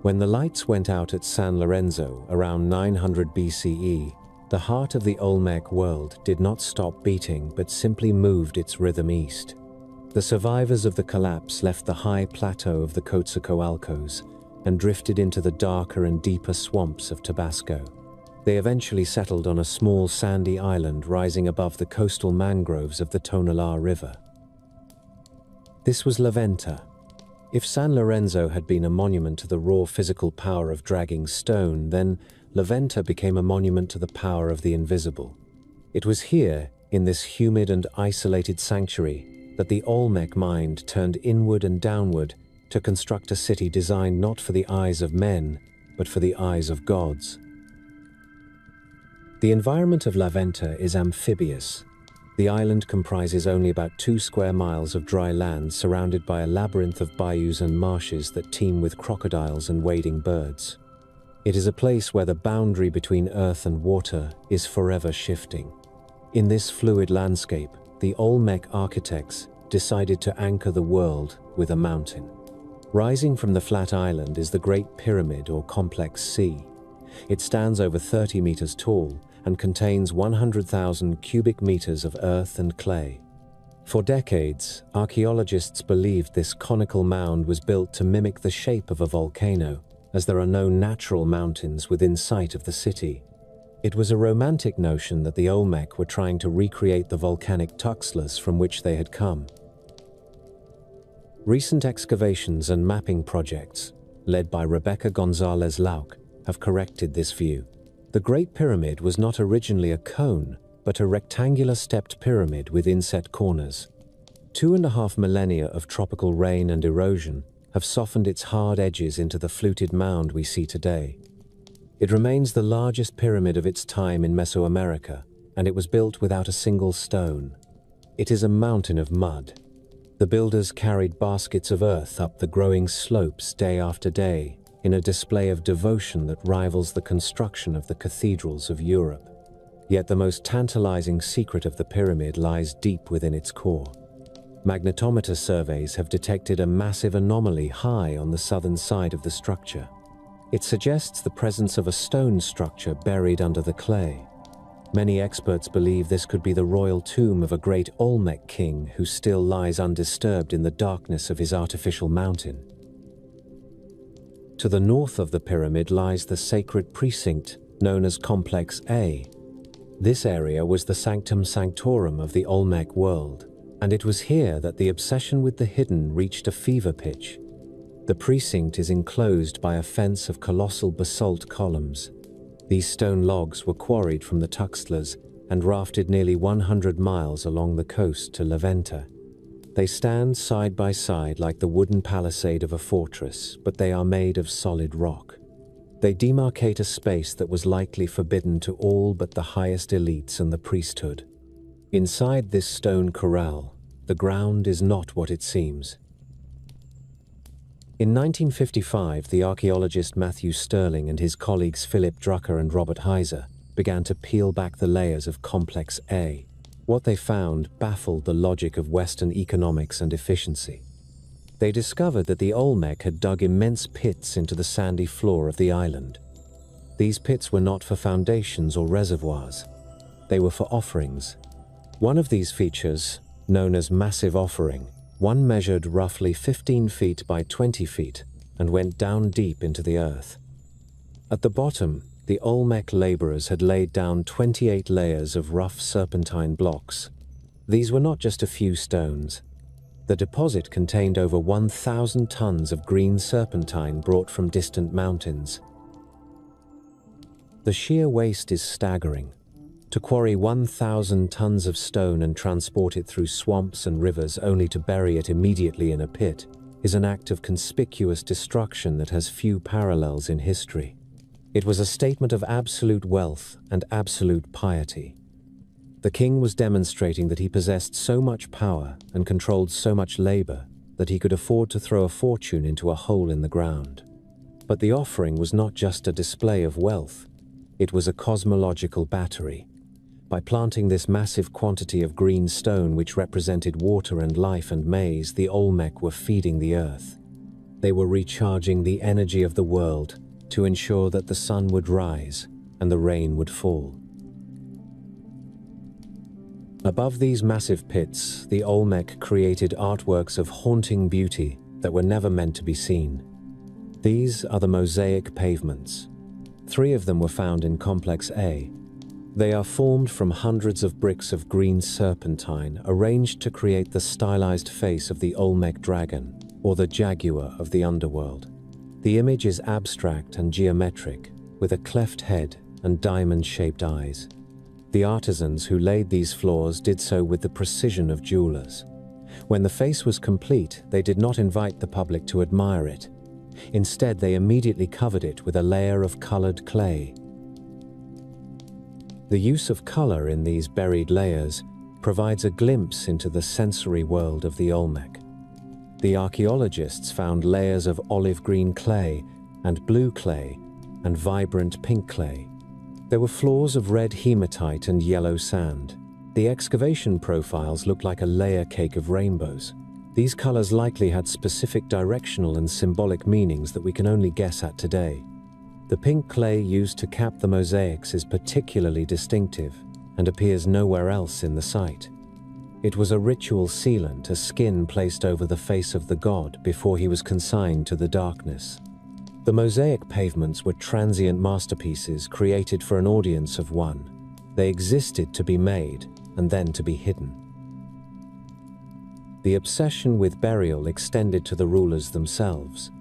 When the lights went out at San Lorenzo around 900 BCE, the heart of the Olmec world did not stop beating but simply moved its rhythm east. The survivors of the collapse left the high plateau of the Coatzacoalcos and drifted into the darker and deeper swamps of Tabasco. They eventually settled on a small sandy island rising above the coastal mangroves of the Tonalá River. This was La Venta. If San Lorenzo had been a monument to the raw physical power of dragging stone, then La Venta became a monument to the power of the invisible. It was here, in this humid and isolated sanctuary, that the Olmec mind turned inward and downward to construct a city designed not for the eyes of men, but for the eyes of gods. The environment of La Venta is amphibious. The island comprises only about 2 square miles of dry land surrounded by a labyrinth of bayous and marshes that teem with crocodiles and wading birds. It is a place where the boundary between earth and water is forever shifting. In this fluid landscape, the Olmec architects decided to anchor the world with a mountain. Rising from the flat island is the Great Pyramid or Complex C. It stands over 30 meters tall and contains 100,000 cubic meters of earth and clay. For decades, archaeologists believed this conical mound was built to mimic the shape of a volcano, as there are no natural mountains within sight of the city. It was a romantic notion that the Olmec were trying to recreate the volcanic tuxtlas from which they had come. Recent excavations and mapping projects, led by Rebecca Gonzalez Lauck, have corrected this view. The Great Pyramid was not originally a cone, but a rectangular stepped pyramid with inset corners. 2.5 millennia of tropical rain and erosion have softened its hard edges into the fluted mound we see today. It remains the largest pyramid of its time in Mesoamerica, and it was built without a single stone. It is a mountain of mud. The builders carried baskets of earth up the growing slopes day after day in a display of devotion that rivals the construction of the cathedrals of Europe. Yet the most tantalizing secret of the pyramid lies deep within its core. Magnetometer surveys have detected a massive anomaly high on the southern side of the structure. It suggests the presence of a stone structure buried under the clay. Many experts believe this could be the royal tomb of a great Olmec king who still lies undisturbed in the darkness of his artificial mountain. To the north of the pyramid lies the sacred precinct known as Complex A. This area was the sanctum sanctorum of the Olmec world, and it was here that the obsession with the hidden reached a fever pitch. The precinct is enclosed by a fence of colossal basalt columns. These stone logs were quarried from the tuxtlas and rafted nearly 100 miles along the coast to La Venta. They stand side by side like the wooden palisade of a fortress, but they are made of solid rock. They demarcate a space that was likely forbidden to all but the highest elites and the priesthood. Inside this stone corral, the ground is not what it seems. In 1955, the archaeologist Matthew Stirling and his colleagues Philip Drucker and Robert Heiser began to peel back the layers of Complex A. What they found baffled the logic of Western economics and efficiency. They discovered that the Olmec had dug immense pits into the sandy floor of the island. These pits were not for foundations or reservoirs. They were for offerings. One of these features, known as Massive Offering, one measured roughly 15 feet by 20 feet and went down deep into the earth. At the bottom, the Olmec laborers had laid down 28 layers of rough serpentine blocks. These were not just a few stones. The deposit contained over 1,000 tons of green serpentine brought from distant mountains. The sheer waste is staggering. To quarry 1,000 tons of stone and transport it through swamps and rivers only to bury it immediately in a pit is an act of conspicuous destruction that has few parallels in history. It was a statement of absolute wealth and absolute piety. The king was demonstrating that he possessed so much power and controlled so much labor that he could afford to throw a fortune into a hole in the ground. But the offering was not just a display of wealth, it was a cosmological battery. By planting this massive quantity of green stone which represented water and life and maize, the Olmec were feeding the earth. They were recharging the energy of the world to ensure that the sun would rise and the rain would fall. Above these massive pits, the Olmec created artworks of haunting beauty that were never meant to be seen. These are the mosaic pavements. 3 of them were found in Complex A. They are formed from hundreds of bricks of green serpentine arranged to create the stylized face of the Olmec dragon, or the jaguar of the underworld. The image is abstract and geometric, with a cleft head and diamond-shaped eyes. The artisans who laid these floors did so with the precision of jewelers. When the face was complete, they did not invite the public to admire it. Instead, they immediately covered it with a layer of colored clay. The use of color in these buried layers provides a glimpse into the sensory world of the Olmec. The archaeologists found layers of olive green clay and blue clay and vibrant pink clay. There were floors of red hematite and yellow sand. The excavation profiles looked like a layer cake of rainbows. These colors likely had specific directional and symbolic meanings that we can only guess at today. The pink clay used to cap the mosaics is particularly distinctive and appears nowhere else in the site. It was a ritual sealant, a skin placed over the face of the god before he was consigned to the darkness. The mosaic pavements were transient masterpieces created for an audience of one. They existed to be made and then to be hidden. The obsession with burial extended to the rulers themselves.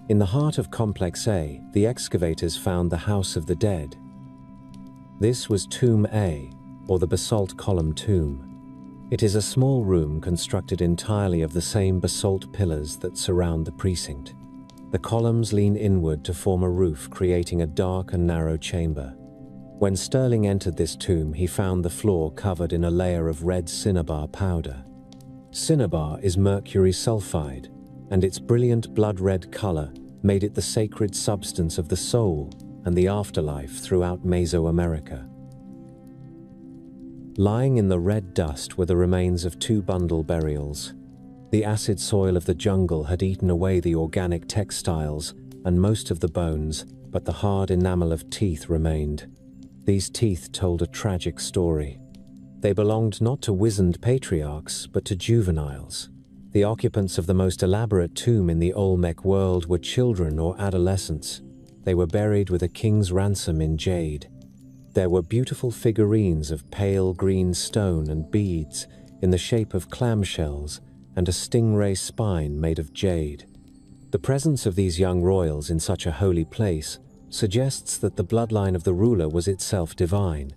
In the heart of Complex A, the excavators found the House of the Dead. This was Tomb A, or the basalt column tomb. It is a small room constructed entirely of the same basalt pillars that surround the precinct. The columns lean inward to form a roof, creating a dark and narrow chamber. When Sterling entered this tomb, he found the floor covered in a layer of red cinnabar powder. Cinnabar is mercury sulfide, and its brilliant blood-red color made it the sacred substance of the soul and the afterlife throughout Mesoamerica. Lying in the red dust were the remains of 2 bundle burials. The acid soil of the jungle had eaten away the organic textiles and most of the bones, but the hard enamel of teeth remained. These teeth told a tragic story. They belonged not to wizened patriarchs, but to juveniles. The occupants of the most elaborate tomb in the Olmec world were children or adolescents. They were buried with a king's ransom in jade. There were beautiful figurines of pale green stone and beads in the shape of clamshells, and a stingray spine made of jade. The presence of these young royals in such a holy place suggests that the bloodline of the ruler was itself divine.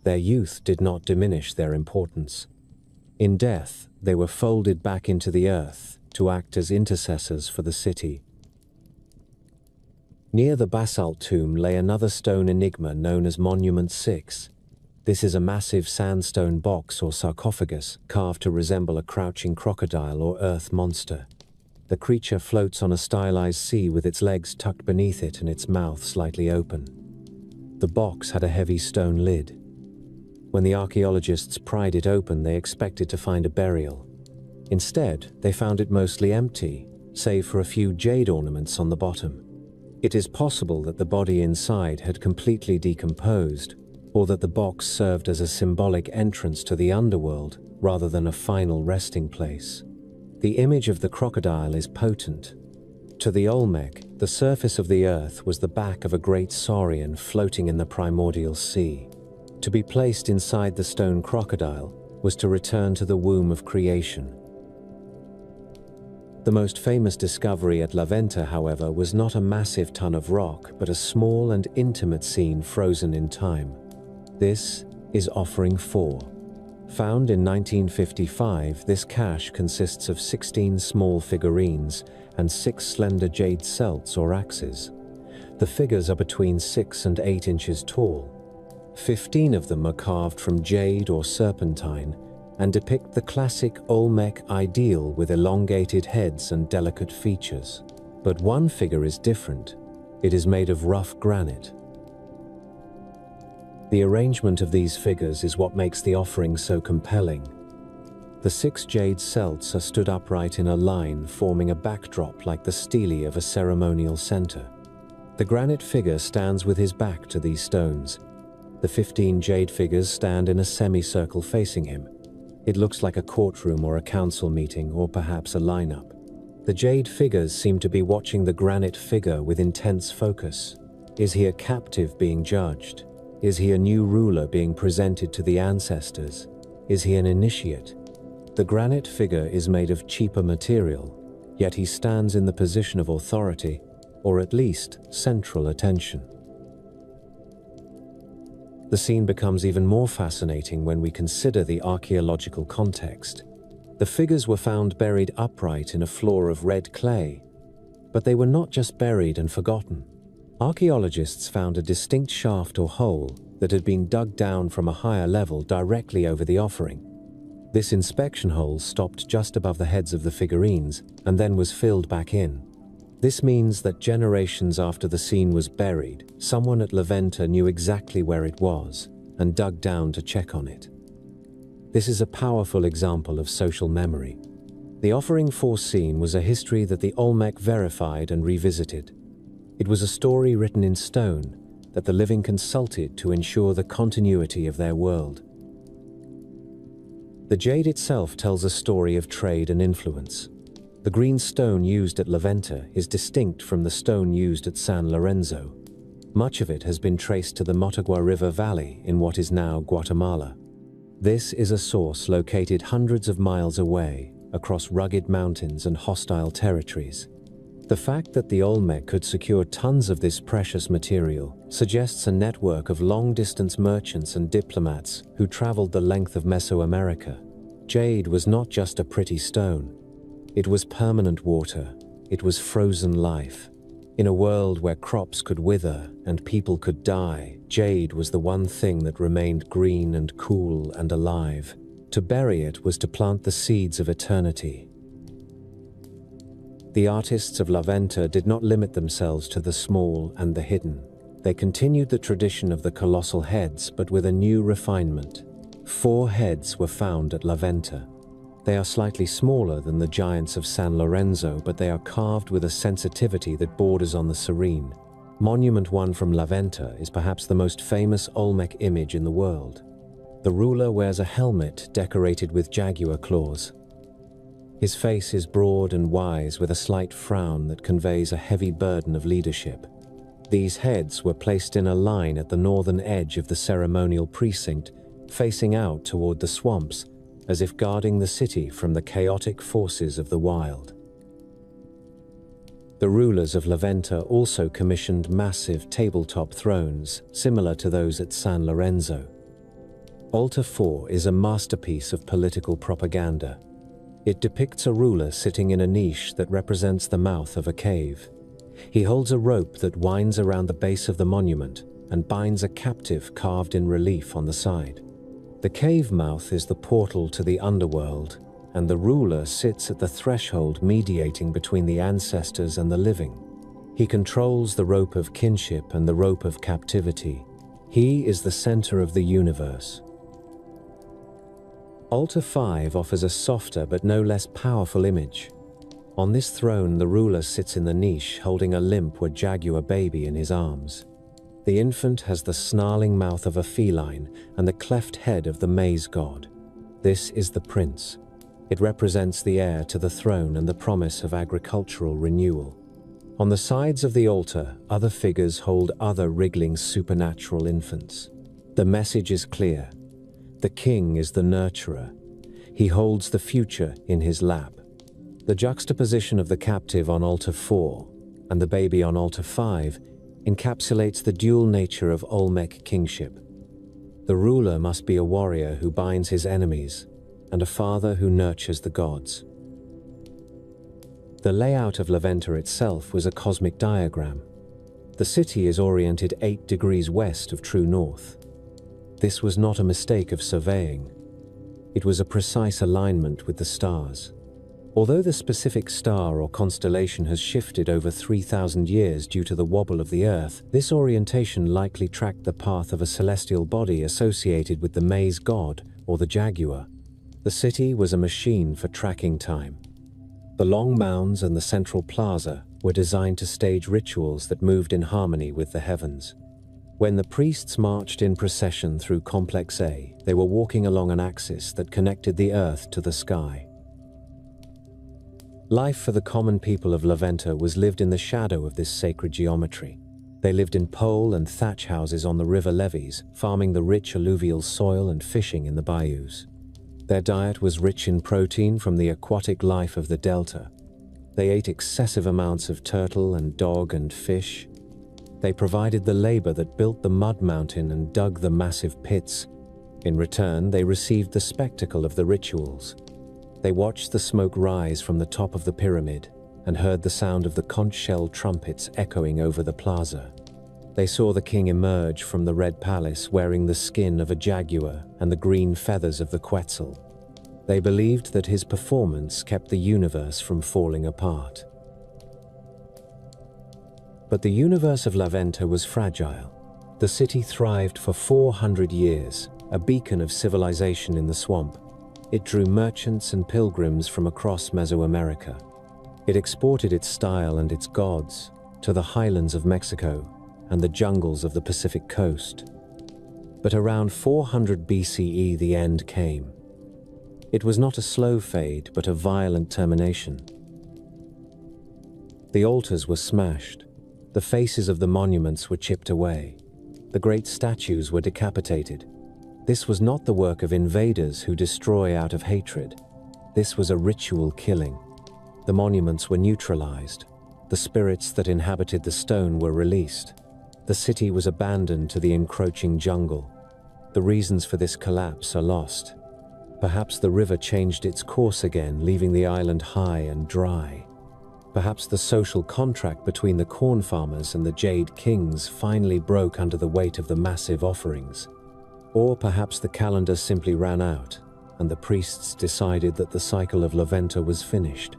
Their youth did not diminish their importance. In death, they were folded back into the earth to act as intercessors for the city. Near the basalt tomb lay another stone enigma known as Monument 6. This is a massive sandstone box or sarcophagus carved to resemble a crouching crocodile or earth monster. The creature floats on a stylized sea with its legs tucked beneath it and its mouth slightly open. The box had a heavy stone lid. When the archaeologists pried it open, they expected to find a burial. Instead, they found it mostly empty, save for a few jade ornaments on the bottom. It is possible that the body inside had completely decomposed, or that the box served as a symbolic entrance to the underworld rather than a final resting place. The image of the crocodile is potent. To the Olmec, the surface of the earth was the back of a great saurian floating in the primordial sea. To be placed inside the stone crocodile was to return to the womb of creation. The most famous discovery at La Venta, however, was not a massive ton of rock, but a small and intimate scene frozen in time. This is Offering 4. Found in 1955, this cache consists of 16 small figurines and 6 slender jade celts or axes. The figures are between 6 and 8 inches tall. 15 of them are carved from jade or serpentine and depict the classic Olmec ideal with elongated heads and delicate features. But one figure is different. It is made of rough granite. The arrangement of these figures is what makes the offering so compelling. The 6 jade celts are stood upright in a line, forming a backdrop like the stele of a ceremonial center. The granite figure stands with his back to these stones. The 15 jade figures stand in a semicircle facing him. It looks like a courtroom or a council meeting, or perhaps a lineup. The jade figures seem to be watching the granite figure with intense focus. Is he a captive being judged? Is he a new ruler being presented to the ancestors? Is he an initiate? The granite figure is made of cheaper material, yet he stands in the position of authority, or at least central attention. The scene becomes even more fascinating when we consider the archaeological context. The figures were found buried upright in a floor of red clay, but they were not just buried and forgotten. Archaeologists found a distinct shaft or hole that had been dug down from a higher level directly over the offering. This inspection hole stopped just above the heads of the figurines and then was filled back in. This means that generations after the scene was buried, someone at La Venta knew exactly where it was and dug down to check on it. This is a powerful example of social memory. The Offering 4 scene was a history that the Olmec verified and revisited. It was a story written in stone that the living consulted to ensure the continuity of their world. The jade itself tells a story of trade and influence. The green stone used at La Venta is distinct from the stone used at San Lorenzo. Much of it has been traced to the Motagua River Valley in what is now Guatemala. This is a source located hundreds of miles away, across rugged mountains and hostile territories. The fact that the Olmec could secure tons of this precious material suggests a network of long-distance merchants and diplomats who traveled the length of Mesoamerica. Jade was not just a pretty stone. It was permanent water. It was frozen life. In a world where crops could wither and people could die, jade was the one thing that remained green and cool and alive. To bury it was to plant the seeds of eternity. The artists of La Venta did not limit themselves to the small and the hidden. They continued the tradition of the colossal heads, but with a new refinement. 4 heads were found at La Venta. They are slightly smaller than the giants of San Lorenzo, but they are carved with a sensitivity that borders on the serene. Monument 1 from La Venta is perhaps the most famous Olmec image in the world. The ruler wears a helmet decorated with jaguar claws. His face is broad and wise with a slight frown that conveys a heavy burden of leadership. These heads were placed in a line at the northern edge of the ceremonial precinct, facing out toward the swamps, as if guarding the city from the chaotic forces of the wild. The rulers of La Venta also commissioned massive tabletop thrones, similar to those at San Lorenzo. Altar 4 is a masterpiece of political propaganda. It depicts a ruler sitting in a niche that represents the mouth of a cave. He holds a rope that winds around the base of the monument and binds a captive carved in relief on the side. The cave mouth is the portal to the underworld, and the ruler sits at the threshold mediating between the ancestors and the living. He controls the rope of kinship and the rope of captivity. He is the center of the universe. Altar 5 offers a softer but no less powerful image. On this throne, the ruler sits in the niche holding a limp or jaguar baby in his arms. The infant has the snarling mouth of a feline and the cleft head of the maize god. This is the prince. It represents the heir to the throne and the promise of agricultural renewal. On the sides of the altar, other figures hold other wriggling supernatural infants. The message is clear. The king is the nurturer. He holds the future in his lap. The juxtaposition of the captive on altar 4 and the baby on altar 5 encapsulates the dual nature of Olmec kingship. The ruler must be a warrior who binds his enemies and a father who nurtures the gods. The layout of La Venta itself was a cosmic diagram. The city is oriented 8 degrees west of true north. This was not a mistake of surveying. It was a precise alignment with the stars. Although the specific star or constellation has shifted over 3,000 years due to the wobble of the Earth, this orientation likely tracked the path of a celestial body associated with the maize god or the jaguar. The city was a machine for tracking time. The long mounds and the central plaza were designed to stage rituals that moved in harmony with the heavens. When the priests marched in procession through Complex A, they were walking along an axis that connected the earth to the sky. Life for the common people of La Venta was lived in the shadow of this sacred geometry. They lived in pole and thatch houses on the river levees, farming the rich alluvial soil and fishing in the bayous. Their diet was rich in protein from the aquatic life of the delta. They ate excessive amounts of turtle and dog and fish. They provided the labor that built the mud mountain and dug the massive pits. In return, they received the spectacle of the rituals. They watched the smoke rise from the top of the pyramid and heard the sound of the conch shell trumpets echoing over the plaza. They saw the king emerge from the red palace wearing the skin of a jaguar and the green feathers of the quetzal. They believed that his performance kept the universe from falling apart. But the universe of La Venta was fragile. The city thrived for 400 years, a beacon of civilization in the swamp. It drew merchants and pilgrims from across Mesoamerica. It exported its style and its gods to the highlands of Mexico and the jungles of the Pacific coast. But around 400 BCE, the end came. It was not a slow fade, but a violent termination. The altars were smashed. The faces of the monuments were chipped away. The great statues were decapitated. This was not the work of invaders who destroy out of hatred. This was a ritual killing. The monuments were neutralized. The spirits that inhabited the stone were released. The city was abandoned to the encroaching jungle. The reasons for this collapse are lost. Perhaps the river changed its course again, leaving the island high and dry. Perhaps the social contract between the corn farmers and the Jade Kings finally broke under the weight of the massive offerings. Or perhaps the calendar simply ran out, and the priests decided that the cycle of La Venta was finished.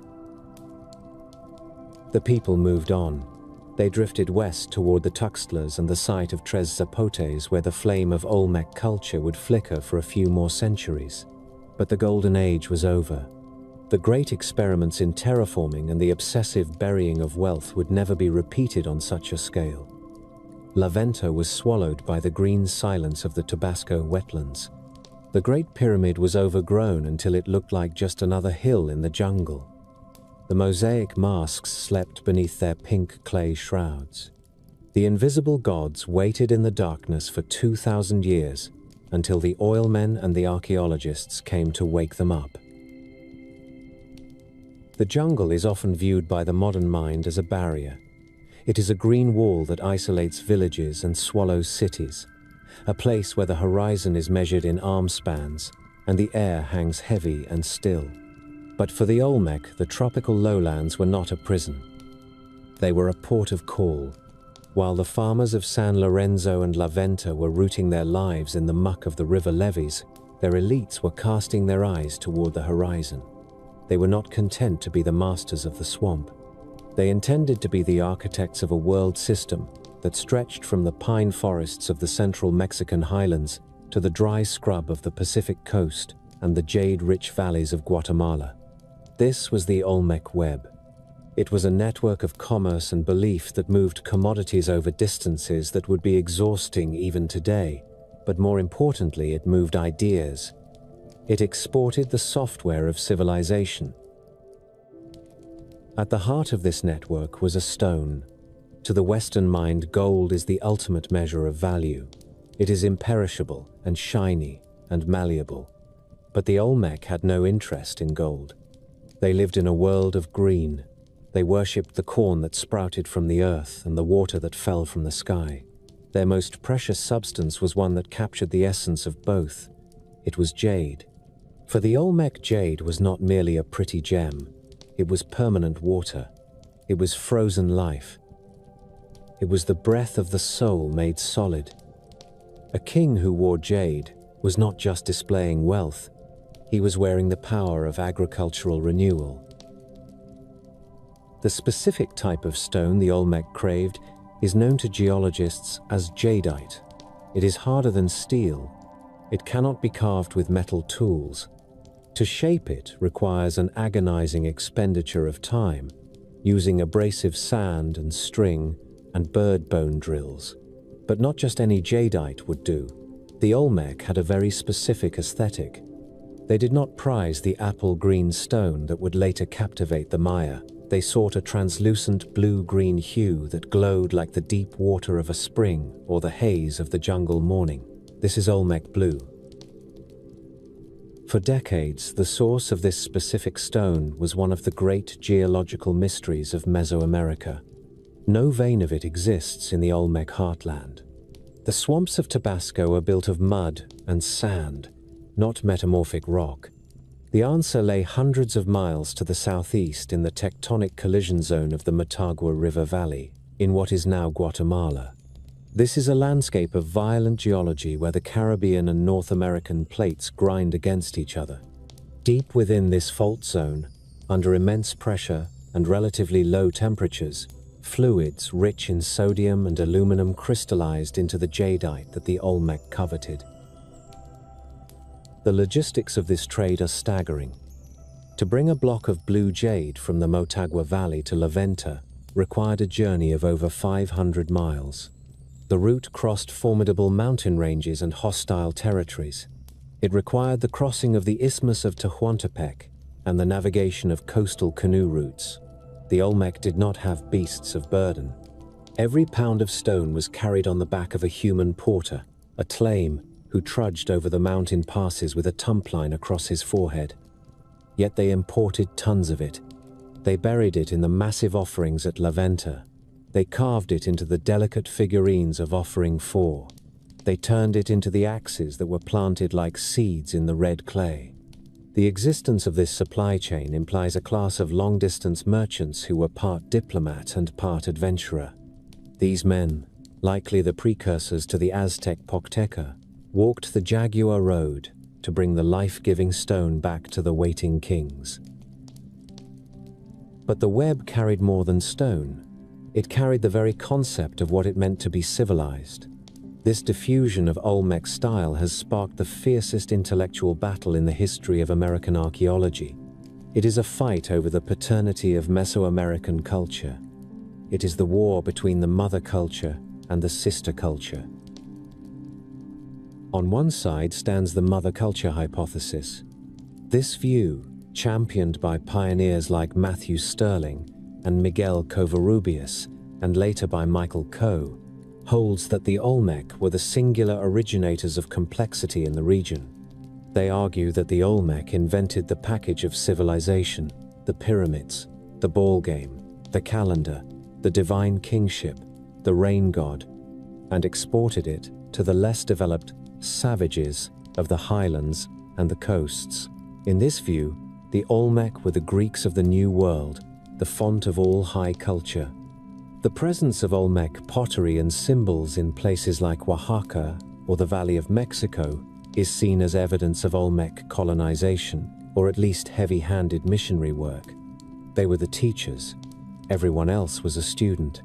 The people moved on. They drifted west toward the Tuxtlas and the site of Tres Zapotes, where the flame of Olmec culture would flicker for a few more centuries. But the Golden Age was over. The great experiments in terraforming and the obsessive burying of wealth would never be repeated on such a scale. La Venta was swallowed by the green silence of the Tabasco wetlands. The Great Pyramid was overgrown until it looked like just another hill in the jungle. The mosaic masks slept beneath their pink clay shrouds. The invisible gods waited in the darkness for 2,000 years until the oilmen and the archaeologists came to wake them up. The jungle is often viewed by the modern mind as a barrier. It is a green wall that isolates villages and swallows cities, a place where the horizon is measured in arm spans and the air hangs heavy and still. But for the Olmec, the tropical lowlands were not a prison. They were a port of call. While the farmers of San Lorenzo and La Venta were rooting their lives in the muck of the river levees, their elites were casting their eyes toward the horizon. They were not content to be the masters of the swamp. They intended to be the architects of a world system that stretched from the pine forests of the central Mexican highlands to the dry scrub of the Pacific coast and the jade-rich valleys of Guatemala. This was the Olmec web. It was a network of commerce and belief that moved commodities over distances that would be exhausting even today, but more importantly, it moved ideas. It exported the software of civilization. At the heart of this network was a stone. To the Western mind, gold is the ultimate measure of value. It is imperishable and shiny and malleable. But the Olmec had no interest in gold. They lived in a world of green. They worshipped the corn that sprouted from the earth and the water that fell from the sky. Their most precious substance was one that captured the essence of both. It was jade. For the Olmec, jade was not merely a pretty gem. It was permanent water. It was frozen life. It was the breath of the soul made solid. A king who wore jade was not just displaying wealth. He was wearing the power of agricultural renewal. The specific type of stone the Olmec craved is known to geologists as jadeite. It is harder than steel. It cannot be carved with metal tools. To shape it requires an agonizing expenditure of time, using abrasive sand and string and bird bone drills. But not just any jadeite would do. The Olmec had a very specific aesthetic. They did not prize the apple-green stone that would later captivate the Maya. They sought a translucent blue-green hue that glowed like the deep water of a spring or the haze of the jungle morning. This is Olmec blue. For decades, the source of this specific stone was one of the great geological mysteries of Mesoamerica. No vein of it exists in the Olmec heartland. The swamps of Tabasco are built of mud and sand, not metamorphic rock. The answer lay hundreds of miles to the southeast in the tectonic collision zone of the Motagua River Valley, in what is now Guatemala. This is a landscape of violent geology where the Caribbean and North American plates grind against each other. Deep within this fault zone, under immense pressure and relatively low temperatures, fluids rich in sodium and aluminum crystallized into the jadeite that the Olmec coveted. The logistics of this trade are staggering. To bring a block of blue jade from the Motagua Valley to La Venta required a journey of over 500 miles. The route crossed formidable mountain ranges and hostile territories. It required the crossing of the Isthmus of Tehuantepec and the navigation of coastal canoe routes. The Olmec did not have beasts of burden. Every pound of stone was carried on the back of a human porter, a tlame who trudged over the mountain passes with a tumpline across his forehead. Yet they imported tons of it. They buried it in the massive offerings at La Venta. They carved it into the delicate figurines of Offering 4. They turned it into the axes that were planted like seeds in the red clay. The existence of this supply chain implies a class of long-distance merchants who were part diplomat and part adventurer. These men, likely the precursors to the Aztec Pochteca, walked the Jaguar Road to bring the life-giving stone back to the waiting kings. But the web carried more than stone. It carried the very concept of what it meant to be civilized. This diffusion of Olmec style has sparked the fiercest intellectual battle in the history of American archaeology. It is a fight over the paternity of Mesoamerican culture. It is the war between the mother culture and the sister culture. On one side stands the mother culture hypothesis. This view, championed by pioneers like Matthew Stirling and Miguel Covarrubias, and later by Michael Coe, holds that the Olmec were the singular originators of complexity in the region. They argue that the Olmec invented the package of civilization, the pyramids, the ball game, the calendar, the divine kingship, the rain god, and exported it to the less developed savages of the highlands and the coasts. In this view, the Olmec were the Greeks of the New World, the font of all high culture. The presence of Olmec pottery and symbols in places like Oaxaca or the Valley of Mexico is seen as evidence of Olmec colonization, or at least heavy-handed missionary work. They were the teachers. Everyone else was a student.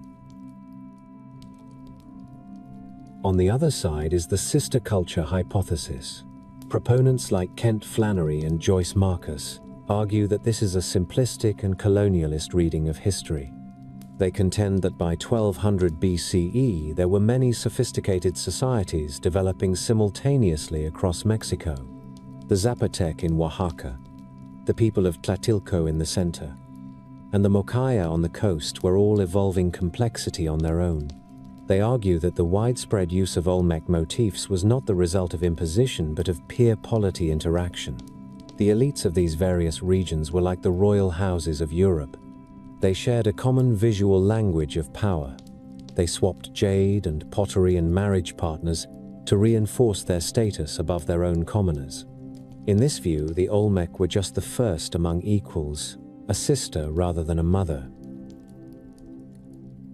On the other side is the sister culture hypothesis. Proponents like Kent Flannery and Joyce Marcus argue that this is a simplistic and colonialist reading of history. They contend that by 1200 BCE, there were many sophisticated societies developing simultaneously across Mexico. The Zapotec in Oaxaca, the people of Tlatilco in the center, and the Mocaya on the coast were all evolving complexity on their own. They argue that the widespread use of Olmec motifs was not the result of imposition but of peer-polity interaction. The elites of these various regions were like the royal houses of Europe. They shared a common visual language of power. They swapped jade and pottery and marriage partners to reinforce their status above their own commoners. In this view, the Olmec were just the first among equals, a sister rather than a mother.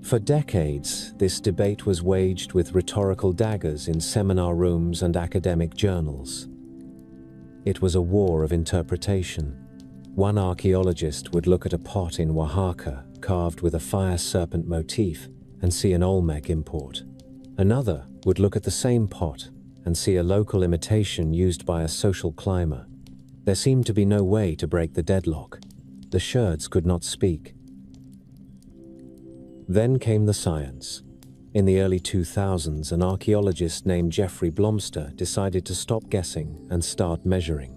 For decades, this debate was waged with rhetorical daggers in seminar rooms and academic journals. It was a war of interpretation. One archaeologist would look at a pot in Oaxaca carved with a fire serpent motif and see an Olmec import. Another would look at the same pot and see a local imitation used by a social climber. There seemed to be no way to break the deadlock. The sherds could not speak. Then came the science. In the early 2000s, an archaeologist named Jeffrey Blomster decided to stop guessing and start measuring.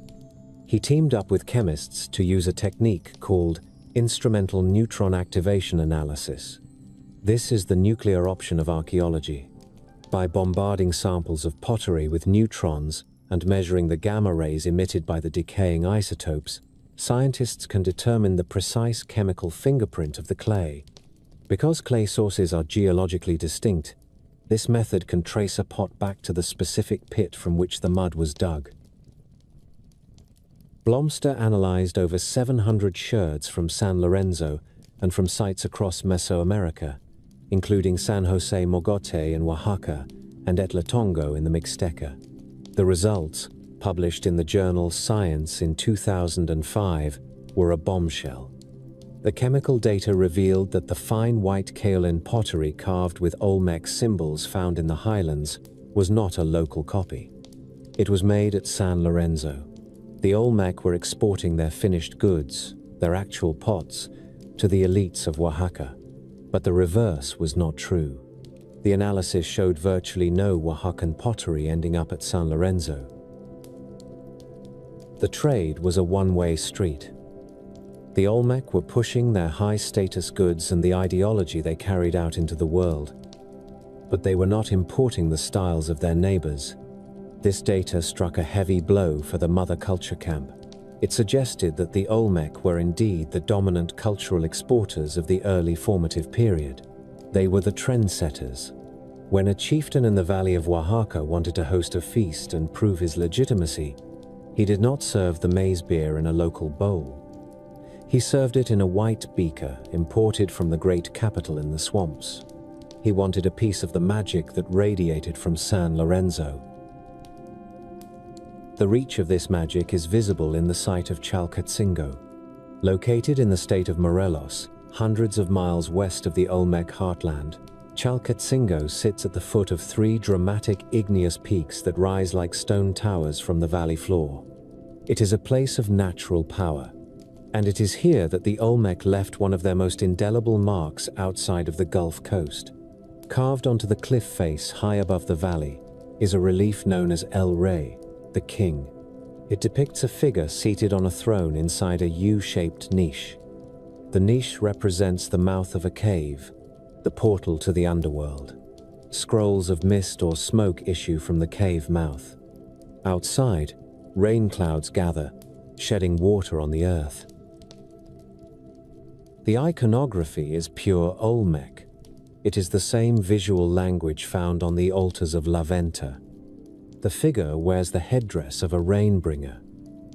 He teamed up with chemists to use a technique called instrumental neutron activation analysis. This is the nuclear option of archaeology. By bombarding samples of pottery with neutrons and measuring the gamma rays emitted by the decaying isotopes, scientists can determine the precise chemical fingerprint of the clay. Because clay sources are geologically distinct, this method can trace a pot back to the specific pit from which the mud was dug. Blomster analyzed over 700 sherds from San Lorenzo and from sites across Mesoamerica, including San Jose Mogote in Oaxaca and Etlatongo in the Mixteca. The results, published in the journal Science in 2005, were a bombshell. The chemical data revealed that the fine white kaolin pottery carved with Olmec symbols found in the highlands was not a local copy. It was made at San Lorenzo. The Olmec were exporting their finished goods, their actual pots, to the elites of Oaxaca. But the reverse was not true. The analysis showed virtually no Oaxacan pottery ending up at San Lorenzo. The trade was a one-way street. The Olmec were pushing their high-status goods and the ideology they carried out into the world. But they were not importing the styles of their neighbors. This data struck a heavy blow for the mother culture camp. It suggested that the Olmec were indeed the dominant cultural exporters of the early formative period. They were the trendsetters. When a chieftain in the valley of Oaxaca wanted to host a feast and prove his legitimacy, he did not serve the maize beer in a local bowl. He served it in a white beaker imported from the great capital in the swamps. He wanted a piece of the magic that radiated from San Lorenzo. The reach of this magic is visible in the site of Chalcatzingo. Located in the state of Morelos, hundreds of miles west of the Olmec heartland, Chalcatzingo sits at the foot of three dramatic igneous peaks that rise like stone towers from the valley floor. It is a place of natural power, and it is here that the Olmec left one of their most indelible marks outside of the Gulf Coast. Carved onto the cliff face high above the valley is a relief known as El Rey, the King. It depicts a figure seated on a throne inside a U-shaped niche. The niche represents the mouth of a cave, the portal to the underworld. Scrolls of mist or smoke issue from the cave mouth. Outside, rain clouds gather, shedding water on the earth. The iconography is pure Olmec. It is the same visual language found on the altars of La Venta. The figure wears the headdress of a rainbringer.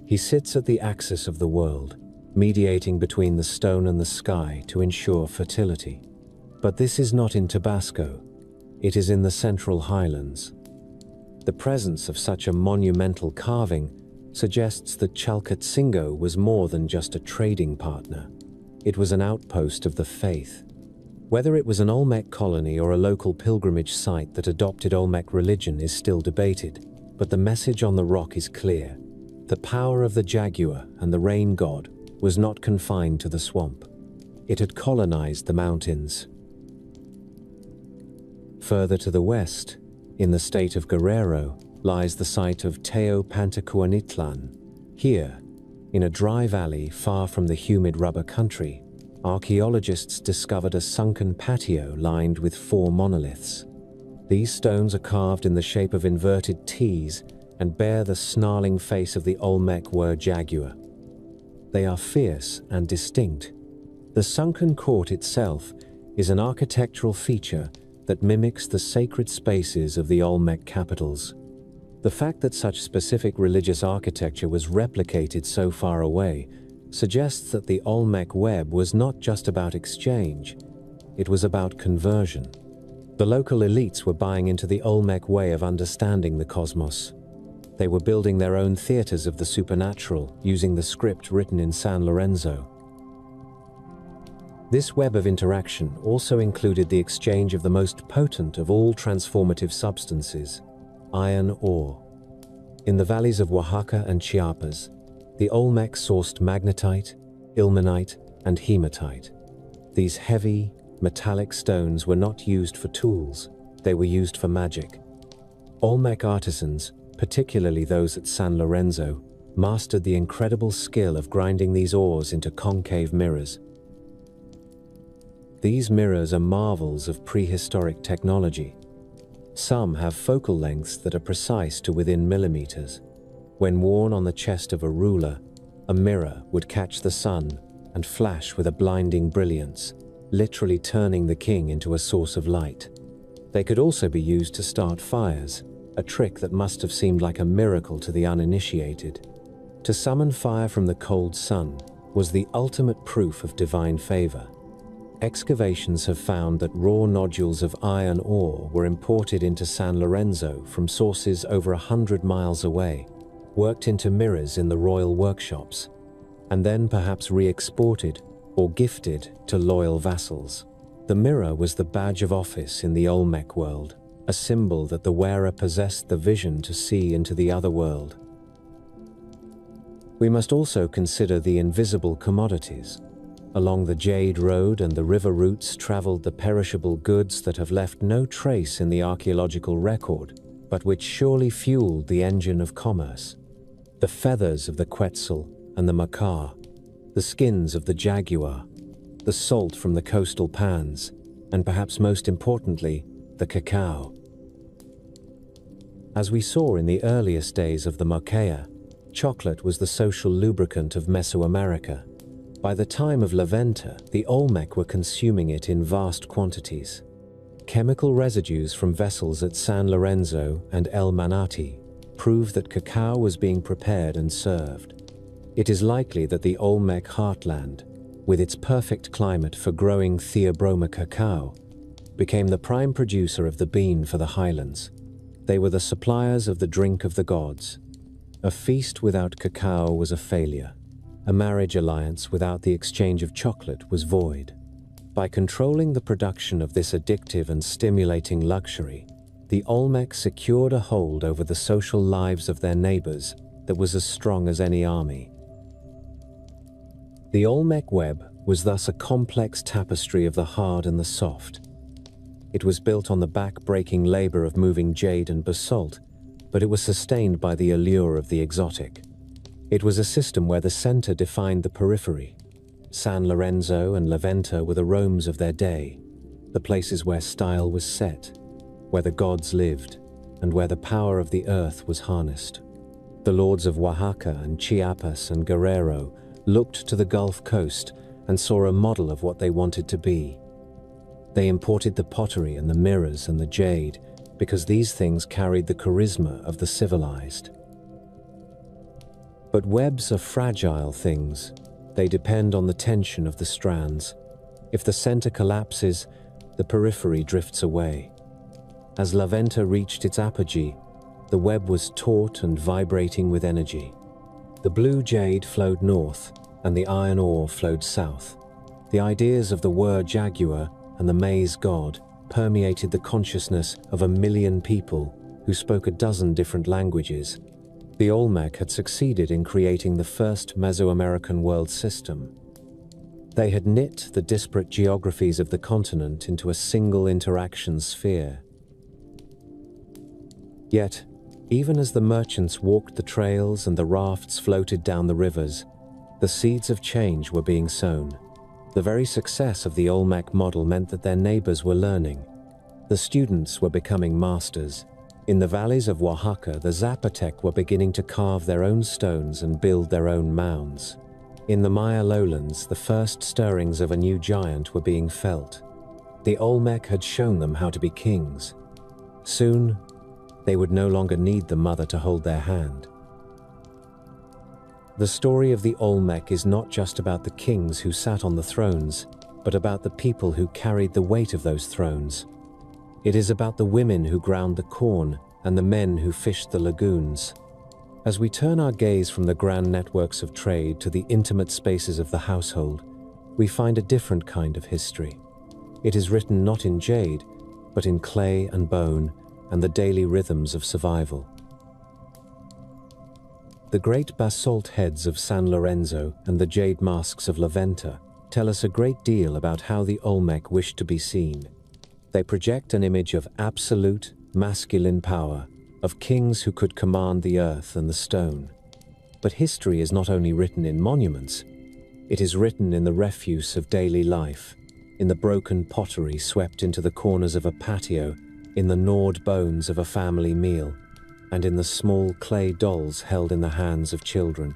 He sits at the axis of the world, mediating between the stone and the sky to ensure fertility. But this is not in Tabasco. It is in the Central Highlands. The presence of such a monumental carving suggests that Chalcatzingo was more than just a trading partner. It was an outpost of the faith. Whether it was an Olmec colony or a local pilgrimage site that adopted Olmec religion is still debated, but the message on the rock is clear. The power of the jaguar and the rain god was not confined to the swamp. It had colonized the mountains. Further to the west, in the state of Guerrero, lies the site of Teopantacuanitlan. Here, in a dry valley far from the humid rubber country, archaeologists discovered a sunken patio lined with 4 monoliths. These stones are carved in the shape of inverted T's and bear the snarling face of the Olmec were jaguar. They are fierce and distinct. The sunken court itself is an architectural feature that mimics the sacred spaces of the Olmec capitals. The fact that such specific religious architecture was replicated so far away suggests that the Olmec web was not just about exchange, it was about conversion. The local elites were buying into the Olmec way of understanding the cosmos. They were building their own theaters of the supernatural using the script written in San Lorenzo. This web of interaction also included the exchange of the most potent of all transformative substances, iron ore. In the valleys of Oaxaca and Chiapas, the Olmec sourced magnetite, ilmenite, and hematite. These heavy, metallic stones were not used for tools, they were used for magic. Olmec artisans, particularly those at San Lorenzo, mastered the incredible skill of grinding these ores into concave mirrors. These mirrors are marvels of prehistoric technology. Some have focal lengths that are precise to within millimeters. When worn on the chest of a ruler, a mirror would catch the sun and flash with a blinding brilliance, literally turning the king into a source of light. They could also be used to start fires, a trick that must have seemed like a miracle to the uninitiated. To summon fire from the cold sun was the ultimate proof of divine favor. Excavations have found that raw nodules of iron ore were imported into San Lorenzo from sources over 100 miles away, worked into mirrors in the royal workshops, and then perhaps re-exported or gifted to loyal vassals. The mirror was the badge of office in the Olmec world, a symbol that the wearer possessed the vision to see into the other world. We must also consider the invisible commodities. Along the Jade Road and the river routes traveled the perishable goods that have left no trace in the archaeological record, but which surely fueled the engine of commerce. The feathers of the quetzal and the macaw, the skins of the jaguar, the salt from the coastal pans, and perhaps most importantly, the cacao. As we saw in the earliest days of the Marquesa, chocolate was the social lubricant of Mesoamerica. By the time of La Venta, the Olmec were consuming it in vast quantities. Chemical residues from vessels at San Lorenzo and El Manati prove that cacao was being prepared and served. It is likely that the Olmec heartland, with its perfect climate for growing Theobroma cacao, became the prime producer of the bean for the highlands. They were the suppliers of the drink of the gods. A feast without cacao was a failure. A marriage alliance without the exchange of chocolate was void. By controlling the production of this addictive and stimulating luxury, the Olmecs secured a hold over the social lives of their neighbors that was as strong as any army. The Olmec web was thus a complex tapestry of the hard and the soft. It was built on the back-breaking labor of moving jade and basalt, but it was sustained by the allure of the exotic. It was a system where the center defined the periphery. San Lorenzo and La Venta were the Romes of their day, the places where style was set, where the gods lived, and where the power of the earth was harnessed. The lords of Oaxaca and Chiapas and Guerrero looked to the Gulf Coast and saw a model of what they wanted to be. They imported the pottery and the mirrors and the jade because these things carried the charisma of the civilized. But webs are fragile things. They depend on the tension of the strands. If the center collapses, the periphery drifts away. As La Venta reached its apogee, the web was taut and vibrating with energy. The blue jade flowed north, and the iron ore flowed south. The ideas of the jaguar and the maize god permeated the consciousness of 1 million people who spoke a dozen different languages. The Olmec had succeeded in creating the first Mesoamerican world system. They had knit the disparate geographies of the continent into a single interaction sphere. Yet, even as the merchants walked the trails and the rafts floated down the rivers, the seeds of change were being sown. The very success of the Olmec model meant that their neighbors were learning. The students were becoming masters. In the valleys of Oaxaca, the Zapotec were beginning to carve their own stones and build their own mounds. In the Maya lowlands, the first stirrings of a new giant were being felt. The Olmec had shown them how to be kings. Soon, they would no longer need the mother to hold their hand. The story of the Olmec is not just about the kings who sat on the thrones, but about the people who carried the weight of those thrones. It is about the women who ground the corn and the men who fished the lagoons. As we turn our gaze from the grand networks of trade to the intimate spaces of the household, we find a different kind of history. It is written not in jade, but in clay and bone and the daily rhythms of survival. The great basalt heads of San Lorenzo and the jade masks of La Venta tell us a great deal about how the Olmec wished to be seen. They project an image of absolute, masculine power, of kings who could command the earth and the stone. But history is not only written in monuments, it is written in the refuse of daily life, in the broken pottery swept into the corners of a patio, in the gnawed bones of a family meal, and in the small clay dolls held in the hands of children.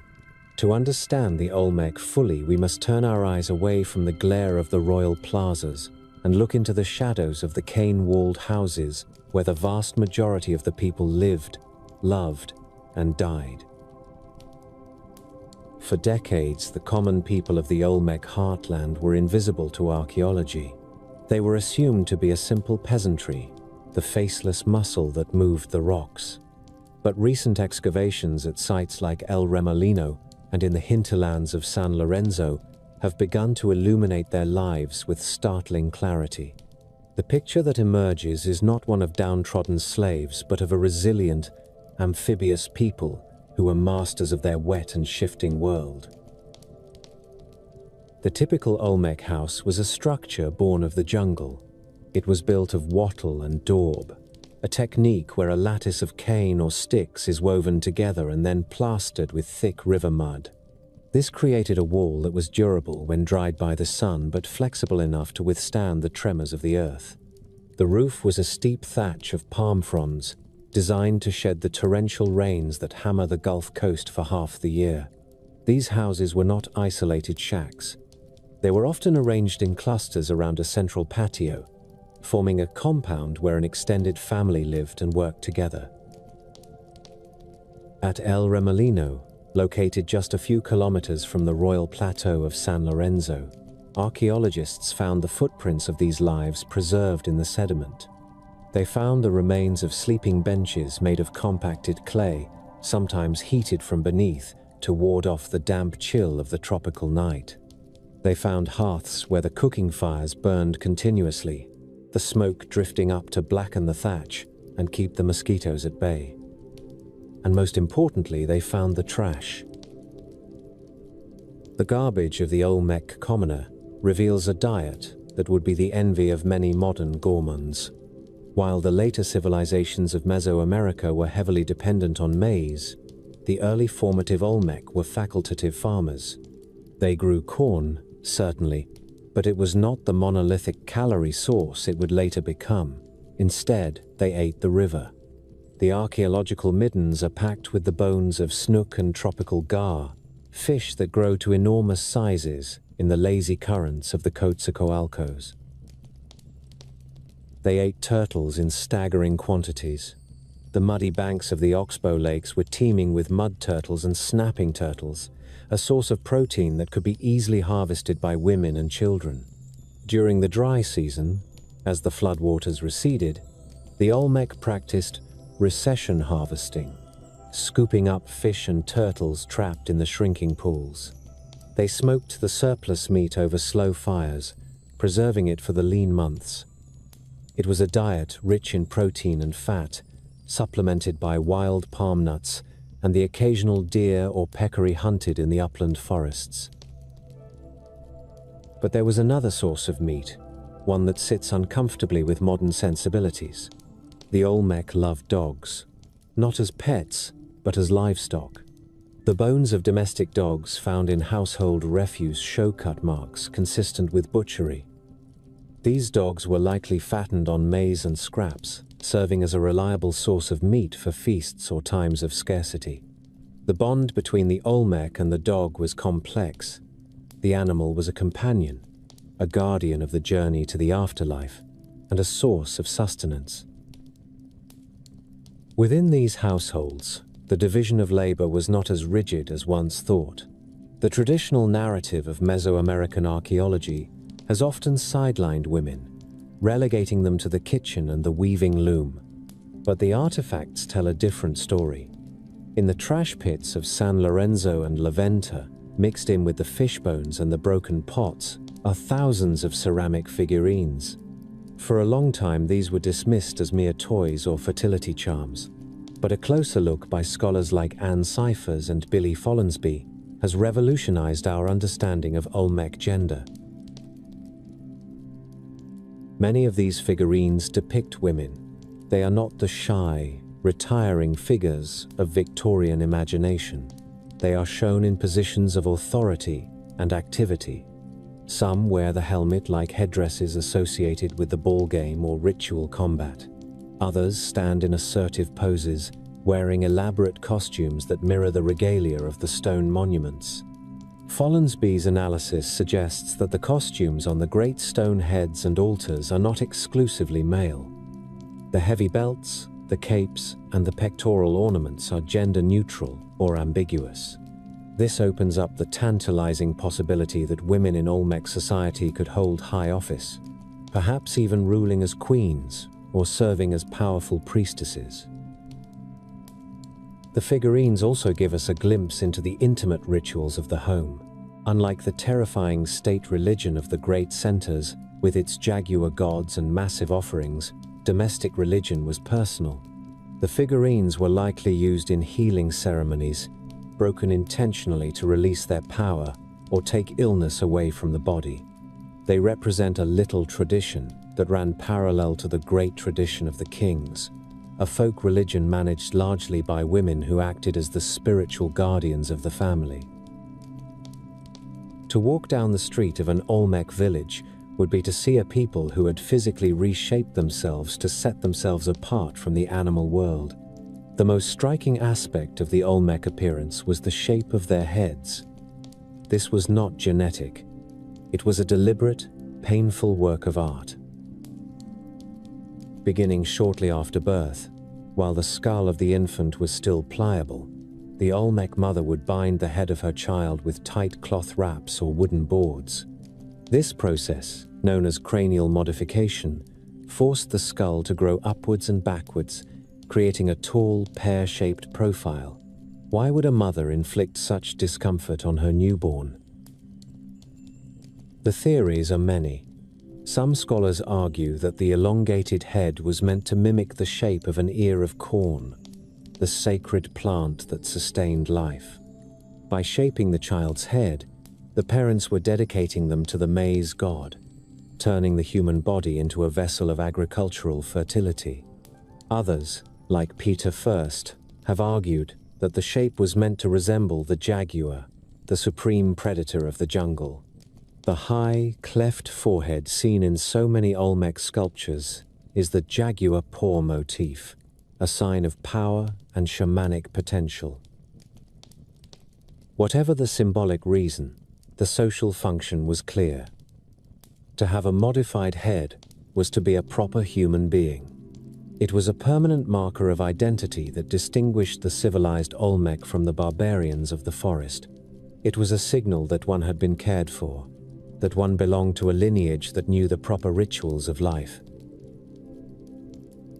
To understand the Olmec fully, we must turn our eyes away from the glare of the royal plazas and look into the shadows of the cane-walled houses where the vast majority of the people lived, loved, and died. For decades, the common people of the Olmec heartland were invisible to archaeology. They were assumed to be a simple peasantry, the faceless muscle that moved the rocks. But recent excavations at sites like El Remolino and in the hinterlands of San Lorenzo have begun to illuminate their lives with startling clarity. The picture that emerges is not one of downtrodden slaves, but of a resilient, amphibious people who were masters of their wet and shifting world. The typical Olmec house was a structure born of the jungle. It was built of wattle and daub, a technique where a lattice of cane or sticks is woven together and then plastered with thick river mud. This created a wall that was durable when dried by the sun but flexible enough to withstand the tremors of the earth. The roof was a steep thatch of palm fronds, designed to shed the torrential rains that hammer the Gulf Coast for half the year. These houses were not isolated shacks. They were often arranged in clusters around a central patio, forming a compound where an extended family lived and worked together. At El Remolino, located just a few kilometers from the royal plateau of San Lorenzo, archaeologists found the footprints of these lives preserved in the sediment. They found the remains of sleeping benches made of compacted clay, sometimes heated from beneath to ward off the damp chill of the tropical night. They found hearths where the cooking fires burned continuously, the smoke drifting up to blacken the thatch and keep the mosquitoes at bay. And most importantly, they found the trash. The garbage of the Olmec commoner reveals a diet that would be the envy of many modern gourmands. While the later civilizations of Mesoamerica were heavily dependent on maize, the early formative Olmec were facultative farmers. They grew corn, certainly, but it was not the monolithic calorie source it would later become. Instead, they ate the river. The archaeological middens are packed with the bones of snook and tropical gar, fish that grow to enormous sizes in the lazy currents of the Coatzacoalcos. They ate turtles in staggering quantities. The muddy banks of the Oxbow lakes were teeming with mud turtles and snapping turtles, a source of protein that could be easily harvested by women and children. During the dry season, as the floodwaters receded, the Olmec practiced recession harvesting, scooping up fish and turtles trapped in the shrinking pools. They smoked the surplus meat over slow fires, preserving it for the lean months. It was a diet rich in protein and fat, supplemented by wild palm nuts and the occasional deer or peccary hunted in the upland forests. But there was another source of meat, one that sits uncomfortably with modern sensibilities. The Olmec loved dogs, not as pets, but as livestock. The bones of domestic dogs found in household refuse show cut marks consistent with butchery. These dogs were likely fattened on maize and scraps, serving as a reliable source of meat for feasts or times of scarcity. The bond between the Olmec and the dog was complex. The animal was a companion, a guardian of the journey to the afterlife, and a source of sustenance. Within these households, the division of labor was not as rigid as once thought. The traditional narrative of Mesoamerican archaeology has often sidelined women, relegating them to the kitchen and the weaving loom. But the artifacts tell a different story. In the trash pits of San Lorenzo and La Venta, mixed in with the fish bones and the broken pots, are thousands of ceramic figurines. For a long time, these were dismissed as mere toys or fertility charms. But a closer look by scholars like Anne Cyphers and Billy Follansbee has revolutionized our understanding of Olmec gender. Many of these figurines depict women. They are not the shy, retiring figures of Victorian imagination. They are shown in positions of authority and activity. Some wear the helmet-like headdresses associated with the ball game or ritual combat. Others stand in assertive poses, wearing elaborate costumes that mirror the regalia of the stone monuments. Follansbee's analysis suggests that the costumes on the great stone heads and altars are not exclusively male. The heavy belts, the capes, and the pectoral ornaments are gender-neutral or ambiguous. This opens up the tantalizing possibility that women in Olmec society could hold high office, perhaps even ruling as queens or serving as powerful priestesses. The figurines also give us a glimpse into the intimate rituals of the home. Unlike the terrifying state religion of the great centers, with its jaguar gods and massive offerings, domestic religion was personal. The figurines were likely used in healing ceremonies, broken intentionally to release their power or take illness away from the body. They represent a little tradition that ran parallel to the great tradition of the kings, a folk religion managed largely by women who acted as the spiritual guardians of the family. To walk down the street of an Olmec village would be to see a people who had physically reshaped themselves to set themselves apart from the animal world. The most striking aspect of the Olmec appearance was the shape of their heads. This was not genetic. It was a deliberate, painful work of art. Beginning shortly after birth, while the skull of the infant was still pliable, the Olmec mother would bind the head of her child with tight cloth wraps or wooden boards. This process, known as cranial modification, forced the skull to grow upwards and backwards, creating a tall, pear-shaped profile. Why would a mother inflict such discomfort on her newborn? The theories are many. Some scholars argue that the elongated head was meant to mimic the shape of an ear of corn, the sacred plant that sustained life. By shaping the child's head, the parents were dedicating them to the maize god, turning the human body into a vessel of agricultural fertility. Others, like Peter First, have argued that the shape was meant to resemble the jaguar, the supreme predator of the jungle. The high, cleft forehead seen in so many Olmec sculptures is the jaguar paw motif, a sign of power and shamanic potential. Whatever the symbolic reason, the social function was clear. To have a modified head was to be a proper human being. It was a permanent marker of identity that distinguished the civilized Olmec from the barbarians of the forest. It was a signal that one had been cared for, that one belonged to a lineage that knew the proper rituals of life.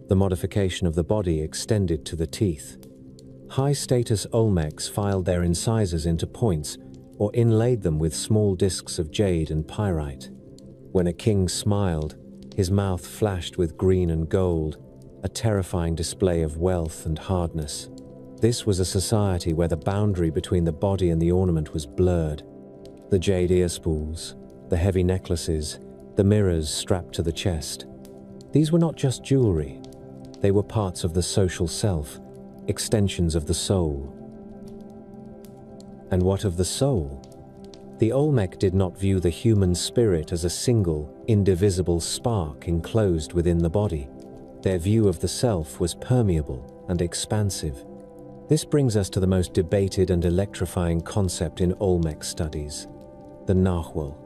The modification of the body extended to the teeth. High-status Olmecs filed their incisors into points or inlaid them with small discs of jade and pyrite. When a king smiled, his mouth flashed with green and gold, a terrifying display of wealth and hardness. This was a society where the boundary between the body and the ornament was blurred. The jade ear spools, the heavy necklaces, the mirrors strapped to the chest. These were not just jewelry. They were parts of the social self, extensions of the soul. And what of the soul? The Olmec did not view the human spirit as a single, indivisible spark enclosed within the body. Their view of the self was permeable and expansive. This brings us to the most debated and electrifying concept in Olmec studies, the Nahual.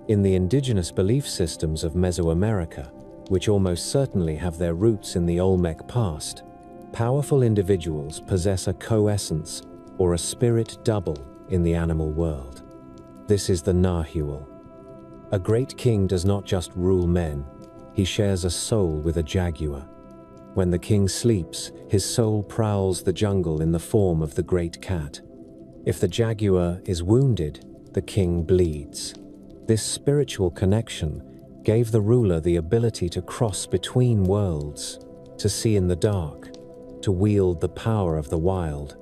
In the indigenous belief systems of Mesoamerica, which almost certainly have their roots in the Olmec past, powerful individuals possess a coessence or a spirit double in the animal world. This is the Nahual. A great king does not just rule men, he shares a soul with a jaguar. When the king sleeps, his soul prowls the jungle in the form of the great cat. If the jaguar is wounded, the king bleeds. This spiritual connection gave the ruler the ability to cross between worlds, to see in the dark, to wield the power of the wild.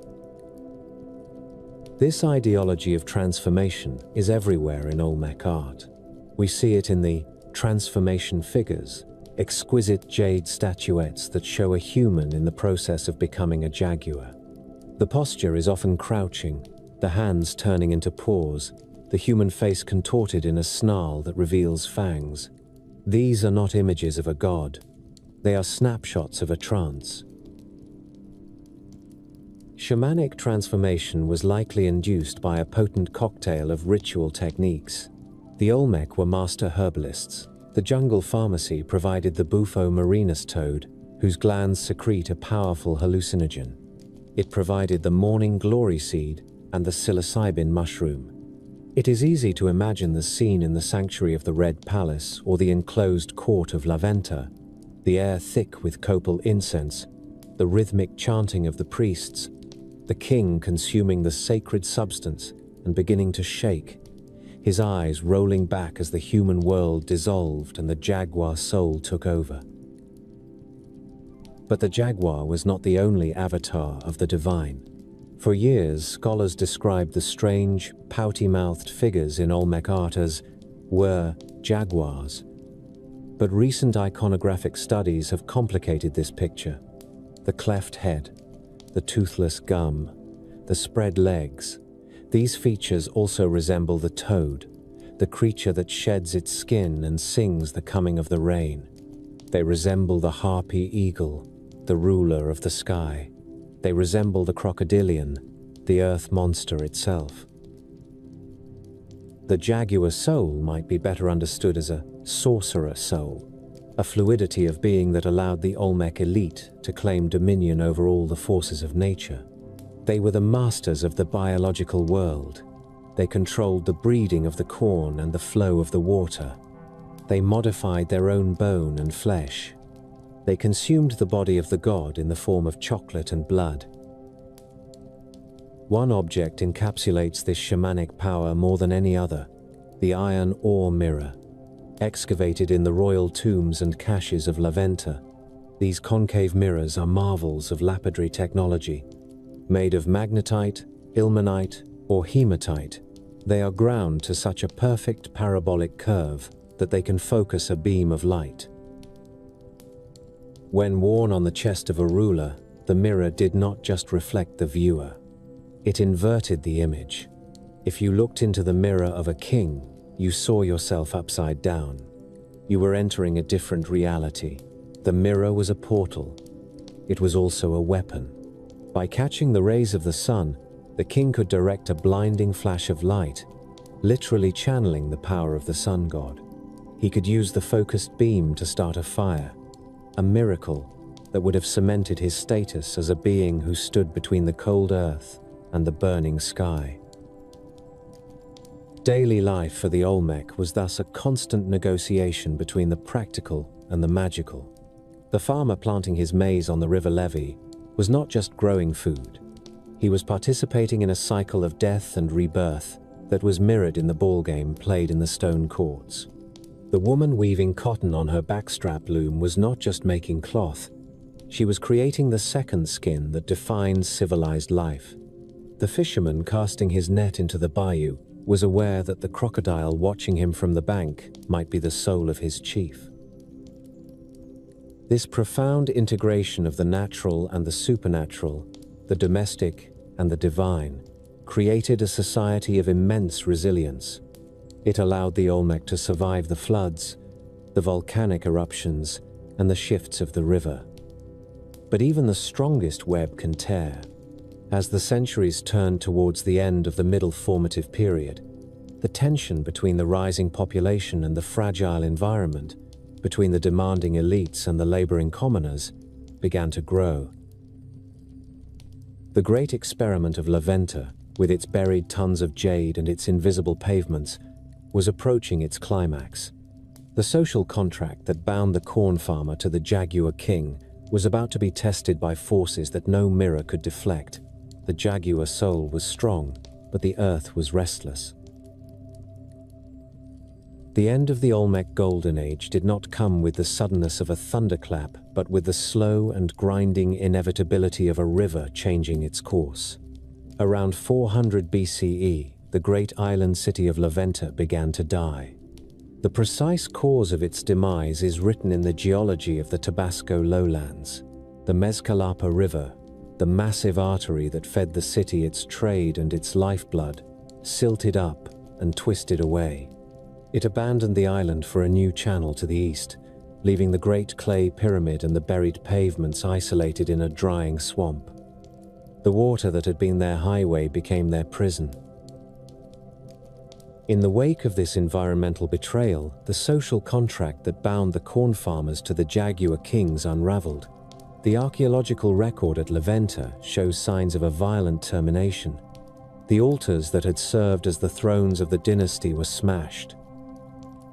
This ideology of transformation is everywhere in Olmec art. We see it in the transformation figures, exquisite jade statuettes that show a human in the process of becoming a jaguar. The posture is often crouching, the hands turning into paws, the human face contorted in a snarl that reveals fangs. These are not images of a god. They are snapshots of a trance. Shamanic transformation was likely induced by a potent cocktail of ritual techniques. The Olmec were master herbalists. The jungle pharmacy provided the Bufo marinus toad, whose glands secrete a powerful hallucinogen. It provided the morning glory seed and the psilocybin mushroom. It is easy to imagine the scene in the sanctuary of the Red Palace or the enclosed court of La Venta, the air thick with copal incense, the rhythmic chanting of the priests, the king consuming the sacred substance and beginning to shake, his eyes rolling back as the human world dissolved and the jaguar soul took over. But the jaguar was not the only avatar of the divine. For years, scholars described the strange, pouty-mouthed figures in Olmec art as were jaguars. But recent iconographic studies have complicated this picture. The cleft head, the toothless gum, the spread legs. These features also resemble the toad, the creature that sheds its skin and sings the coming of the rain. They resemble the harpy eagle, the ruler of the sky. They resemble the crocodilian, the earth monster itself. The jaguar soul might be better understood as a sorcerer soul, a fluidity of being that allowed the Olmec elite to claim dominion over all the forces of nature. They were the masters of the biological world. They controlled the breeding of the corn and the flow of the water. They modified their own bone and flesh. They consumed the body of the god in the form of chocolate and blood. One object encapsulates this shamanic power more than any other: the iron ore mirror. Excavated in the royal tombs and caches of Laventa, these concave mirrors are marvels of lapidary technology. Made of magnetite, ilmenite, or hematite, they are ground to such a perfect parabolic curve that they can focus a beam of light. When worn on the chest of a ruler, the mirror did not just reflect the viewer. It inverted the image. If you looked into the mirror of a king, you saw yourself upside down. You were entering a different reality. The mirror was a portal. It was also a weapon. By catching the rays of the sun, the king could direct a blinding flash of light, literally channeling the power of the sun god. He could use the focused beam to start a fire, a miracle that would have cemented his status as a being who stood between the cold earth and the burning sky. Daily life for the Olmec was thus a constant negotiation between the practical and the magical. The farmer planting his maize on the river levee was not just growing food. He was participating in a cycle of death and rebirth that was mirrored in the ballgame played in the stone courts. The woman weaving cotton on her backstrap loom was not just making cloth. She was creating the second skin that defines civilized life. The fisherman casting his net into the bayou was aware that the crocodile watching him from the bank might be the soul of his chief. This profound integration of the natural and the supernatural, the domestic and the divine, created a society of immense resilience. It allowed the Olmec to survive the floods, the volcanic eruptions, and the shifts of the river. But even the strongest web can tear. As the centuries turned towards the end of the middle formative period, the tension between the rising population and the fragile environment, between the demanding elites and the laboring commoners, began to grow. The great experiment of Laventa, with its buried tons of jade and its invisible pavements, was approaching its climax. The social contract that bound the corn farmer to the jaguar king was about to be tested by forces that no mirror could deflect. The jaguar soul was strong, but the earth was restless. The end of the Olmec Golden Age did not come with the suddenness of a thunderclap, but with the slow and grinding inevitability of a river changing its course. Around 400 BCE, the great island city of Laventa began to die. The precise cause of its demise is written in the geology of the Tabasco lowlands. The Mezcalapa River, the massive artery that fed the city its trade and its lifeblood, silted up and twisted away. It abandoned the island for a new channel to the east, leaving the Great Clay Pyramid and the buried pavements isolated in a drying swamp. The water that had been their highway became their prison. In the wake of this environmental betrayal, the social contract that bound the corn farmers to the jaguar kings unraveled. The archaeological record at Laventa shows signs of a violent termination. The altars that had served as the thrones of the dynasty were smashed.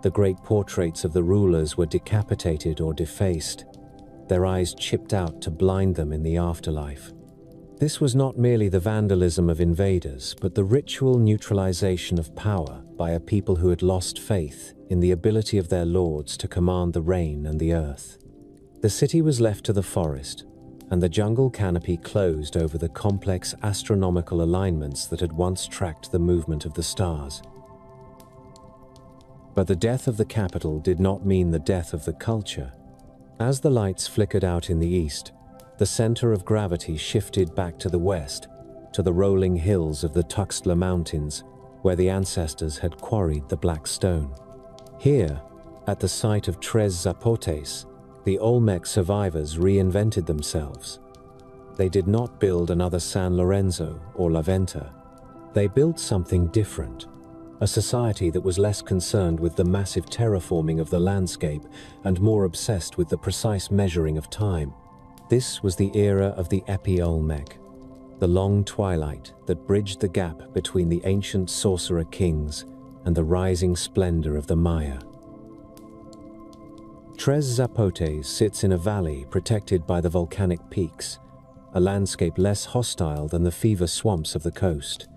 The great portraits of the rulers were decapitated or defaced, their eyes chipped out to blind them in the afterlife. This was not merely the vandalism of invaders, but the ritual neutralization of power by a people who had lost faith in the ability of their lords to command the rain and the earth. The city was left to the forest, and the jungle canopy closed over the complex astronomical alignments that had once tracked the movement of the stars. But the death of the capital did not mean the death of the culture. As the lights flickered out in the east, the center of gravity shifted back to the west, to the rolling hills of the Tuxtla Mountains, where the ancestors had quarried the black stone. Here, at the site of Tres Zapotes, the Olmec survivors reinvented themselves. They did not build another San Lorenzo or La Venta. They built something different, a society that was less concerned with the massive terraforming of the landscape and more obsessed with the precise measuring of time. This was the era of the Epi-Olmec, the long twilight that bridged the gap between the ancient sorcerer kings and the rising splendor of the Maya. Tres Zapotes sits in a valley protected by the volcanic peaks, a landscape less hostile than the fever swamps of the coast.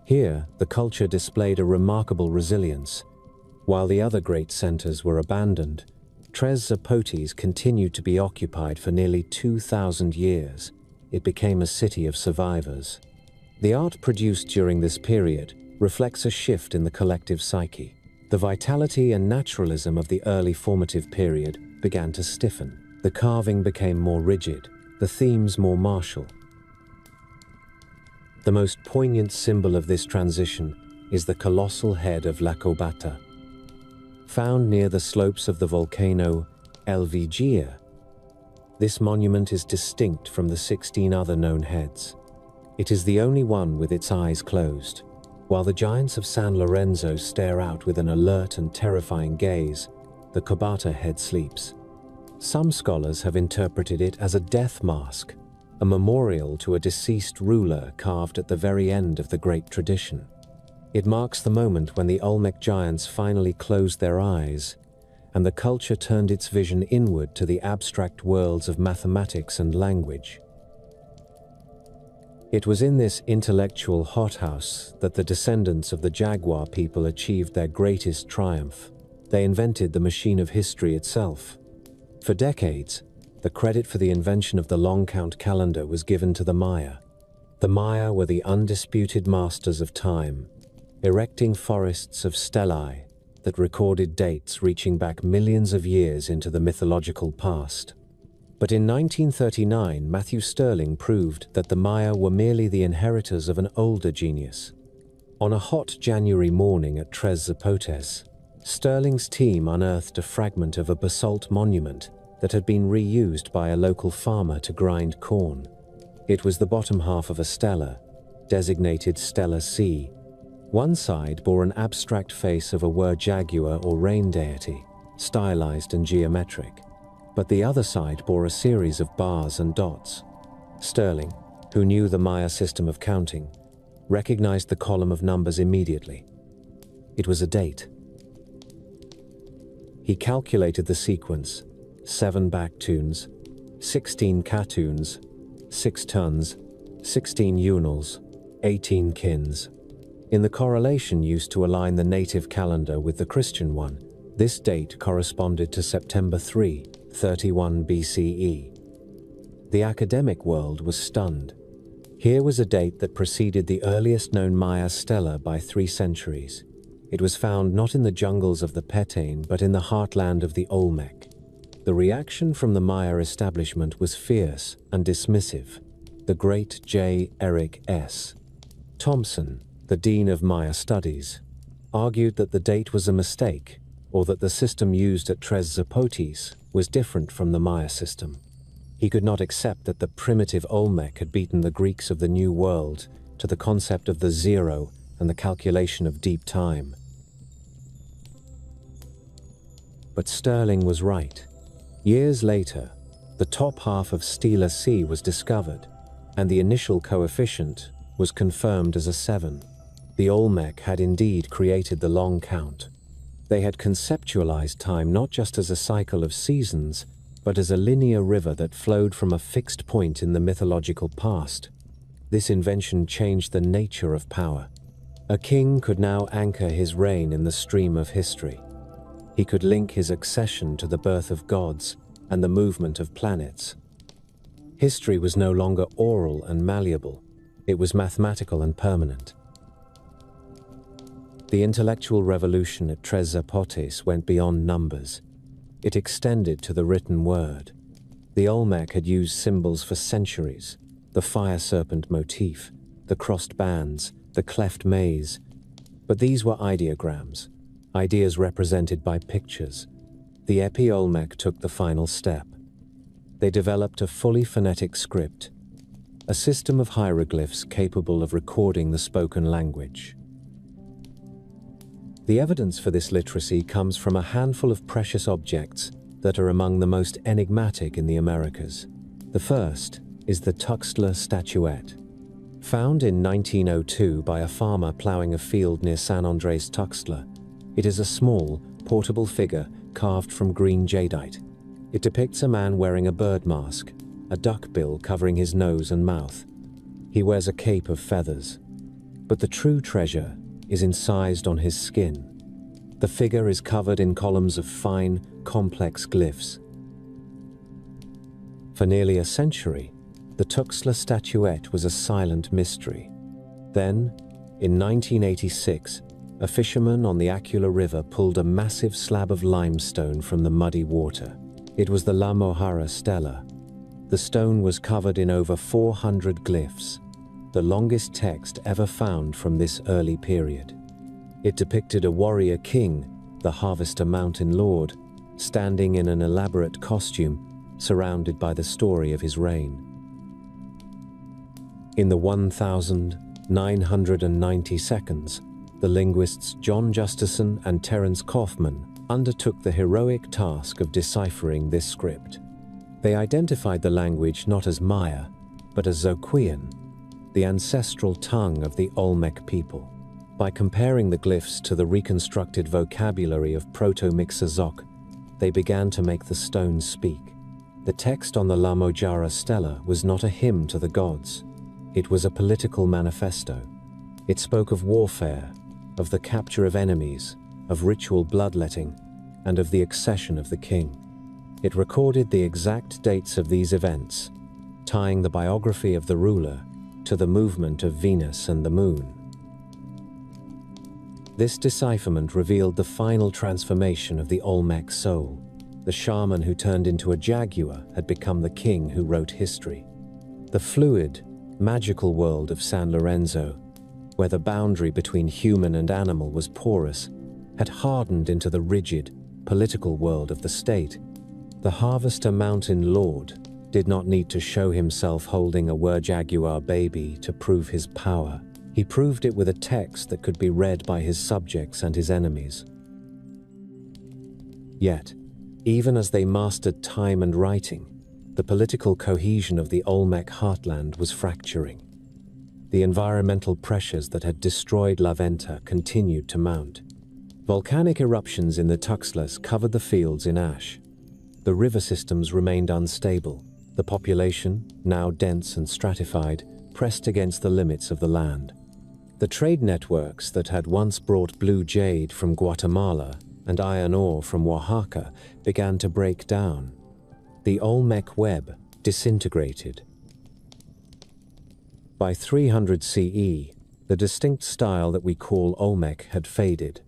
Here, the culture displayed a remarkable resilience. While the other great centers were abandoned, Tres Zapotes continued to be occupied for nearly 2,000 years. It became a city of survivors. The art produced during this period reflects a shift in the collective psyche. The vitality and naturalism of the early formative period began to stiffen. The carving became more rigid, the themes more martial. The most poignant symbol of this transition is the colossal head of La Cobata. Found near the slopes of the volcano El Vigia, this monument is distinct from the 16 other known heads. It is the only one with its eyes closed. While the giants of San Lorenzo stare out with an alert and terrifying gaze, the Cobata head sleeps. Some scholars have interpreted it as a death mask, a memorial to a deceased ruler carved at the very end of the great tradition. It marks the moment when the Olmec giants finally closed their eyes, and the culture turned its vision inward to the abstract worlds of mathematics and language. It was in this intellectual hothouse that the descendants of the Jaguar people achieved their greatest triumph. They invented the machine of history itself. For decades, the credit for the invention of the long count calendar was given to the Maya. The Maya were the undisputed masters of time, erecting forests of stelae that recorded dates reaching back millions of years into the mythological past. But in 1939, Matthew Stirling proved that the Maya were merely the inheritors of an older genius. On a hot January morning at Tres Zapotes, Stirling's team unearthed a fragment of a basalt monument that had been reused by a local farmer to grind corn. It was the bottom half of a stela, designated Stela C. One side bore an abstract face of a Wer-Jaguar or rain deity, stylized and geometric, but the other side bore a series of bars and dots. Stirling, who knew the Maya system of counting, recognized the column of numbers immediately. It was a date. He calculated the sequence: 7 baktuns, 16 katuns, 6 tons, 16 unals, 18 kins. In the correlation used to align the native calendar with the Christian one, this date corresponded to September 3, 31 BCE. The academic world was stunned. Here was a date that preceded the earliest known Maya stela by 3 centuries. It was found not in the jungles of the Petén, but in the heartland of the Olmec. The reaction from the Maya establishment was fierce and dismissive. The great J. Eric S. Thompson, the Dean of Maya Studies, argued that the date was a mistake, or that the system used at Tres Zapotes was different from the Maya system. He could not accept that the primitive Olmec had beaten the Greeks of the New World to the concept of the zero and the calculation of deep time. But Stirling was right. Years later, the top half of Stela C was discovered, and the initial coefficient was confirmed as a 7. The Olmec had indeed created the long count. They had conceptualized time not just as a cycle of seasons, but as a linear river that flowed from a fixed point in the mythological past. This invention changed the nature of power. A king could now anchor his reign in the stream of history. He could link his accession to the birth of gods and the movement of planets. History was no longer oral and malleable. It was mathematical and permanent. The intellectual revolution at Tres Zapotes went beyond numbers. It extended to the written word. The Olmec had used symbols for centuries: the fire serpent motif, the crossed bands, the cleft maze. But these were ideograms, ideas represented by pictures. The Olmec took the final step. They developed a fully phonetic script, a system of hieroglyphs capable of recording the spoken language. The evidence for this literacy comes from a handful of precious objects that are among the most enigmatic in the Americas. The first is the Tuxtla statuette. Found in 1902 by a farmer plowing a field near San Andres Tuxtla, it is a small, portable figure carved from green jadeite. It depicts a man wearing a bird mask, a duck bill covering his nose and mouth. He wears a cape of feathers. But the true treasure is incised on his skin. The figure is covered in columns of fine, complex glyphs. For nearly a century, the Tuxtla statuette was a silent mystery. Then, in 1986, a fisherman on the Aquila River pulled a massive slab of limestone from the muddy water. It was the La Mohara Stela. The stone was covered in over 400 glyphs, the longest text ever found from this early period. It depicted a warrior king, the Harvester Mountain Lord, standing in an elaborate costume, surrounded by the story of his reign. In the 1,990 seconds, the linguists John Justison and Terence Kaufman undertook the heroic task of deciphering this script. They identified the language not as Maya, but as Zoquian, the ancestral tongue of the Olmec people. By comparing the glyphs to the reconstructed vocabulary of Proto-Mixozoc, they began to make the stones speak. The text on the La Mohara Stela was not a hymn to the gods. It was a political manifesto. It spoke of warfare, of the capture of enemies, of ritual bloodletting, and of the accession of the king. It recorded the exact dates of these events, tying the biography of the ruler to the movement of Venus and the moon. This decipherment revealed the final transformation of the Olmec soul. The shaman who turned into a jaguar had become the king who wrote history. The fluid, magical world of San Lorenzo, where the boundary between human and animal was porous, had hardened into the rigid, political world of the state. The Harvester Mountain Lord did not need to show himself holding a wer-jaguar baby to prove his power. He proved it with a text that could be read by his subjects and his enemies. Yet, even as they mastered time and writing, the political cohesion of the Olmec heartland was fracturing. The environmental pressures that had destroyed La Venta continued to mount. Volcanic eruptions in the Tuxtlas covered the fields in ash. The river systems remained unstable. The population, now dense and stratified, pressed against the limits of the land. The trade networks that had once brought blue jade from Guatemala and iron ore from Oaxaca began to break down. The Olmec web disintegrated. By 300 CE, the distinct style that we call Olmec had faded.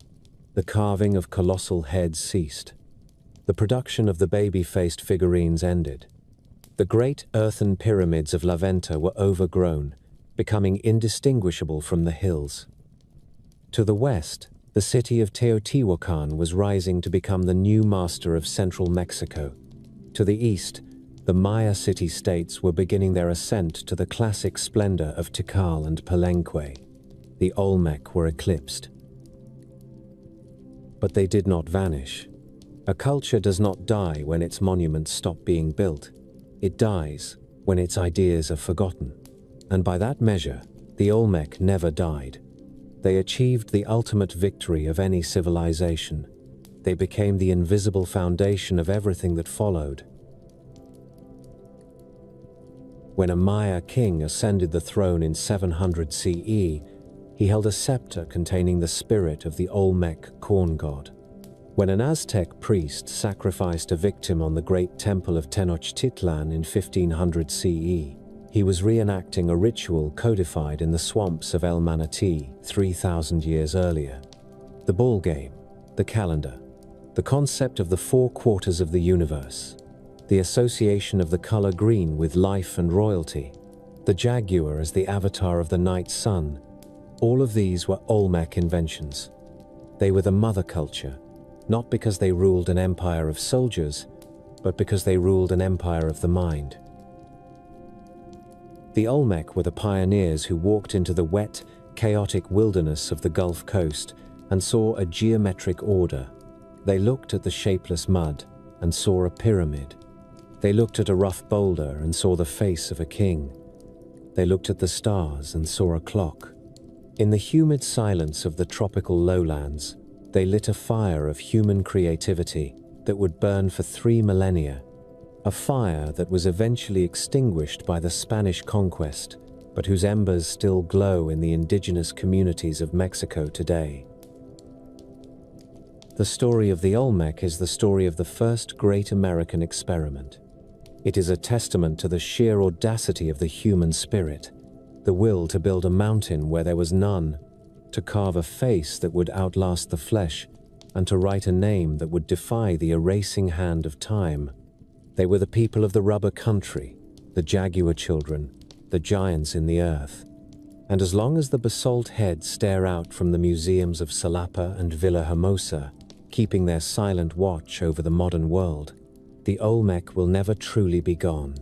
The carving of colossal heads ceased. The production of the baby-faced figurines ended. The great earthen pyramids of La Venta were overgrown, becoming indistinguishable from the hills. To the west, the city of Teotihuacan was rising to become the new master of central Mexico. To the east, the Maya city-states were beginning their ascent to the classic splendor of Tikal and Palenque. The Olmec were eclipsed. But they did not vanish. A culture does not die when its monuments stop being built. It dies when its ideas are forgotten. And by that measure, the Olmec never died. They achieved the ultimate victory of any civilization. They became the invisible foundation of everything that followed. When a Maya king ascended the throne in 700 CE, he held a scepter containing the spirit of the Olmec corn god. When an Aztec priest sacrificed a victim on the great temple of Tenochtitlan in 1500 CE, he was reenacting a ritual codified in the swamps of El Manatee 3,000 years earlier. The ball game, the calendar, the concept of the 4 quarters of the universe, the association of the color green with life and royalty. the jaguar as the avatar of the night sun. All of these were Olmec inventions. They were the mother culture, not because they ruled an empire of soldiers, but because they ruled an empire of the mind. The Olmec were the pioneers who walked into the wet, chaotic wilderness of the Gulf Coast and saw a geometric order. They looked at the shapeless mud and saw a pyramid. They looked at a rough boulder and saw the face of a king. They looked at the stars and saw a clock. In the humid silence of the tropical lowlands, they lit a fire of human creativity that would burn for 3 millennia, a fire that was eventually extinguished by the Spanish conquest, but whose embers still glow in the indigenous communities of Mexico today. The story of the Olmec is the story of the first great American experiment. It is a testament to the sheer audacity of the human spirit, the will to build a mountain where there was none, to carve a face that would outlast the flesh, and to write a name that would defy the erasing hand of time. They were the people of the rubber country, the jaguar children, the giants in the earth. And as long as the basalt heads stare out from the museums of Salapa and Villahermosa, keeping their silent watch over the modern world, the Olmec will never truly be gone.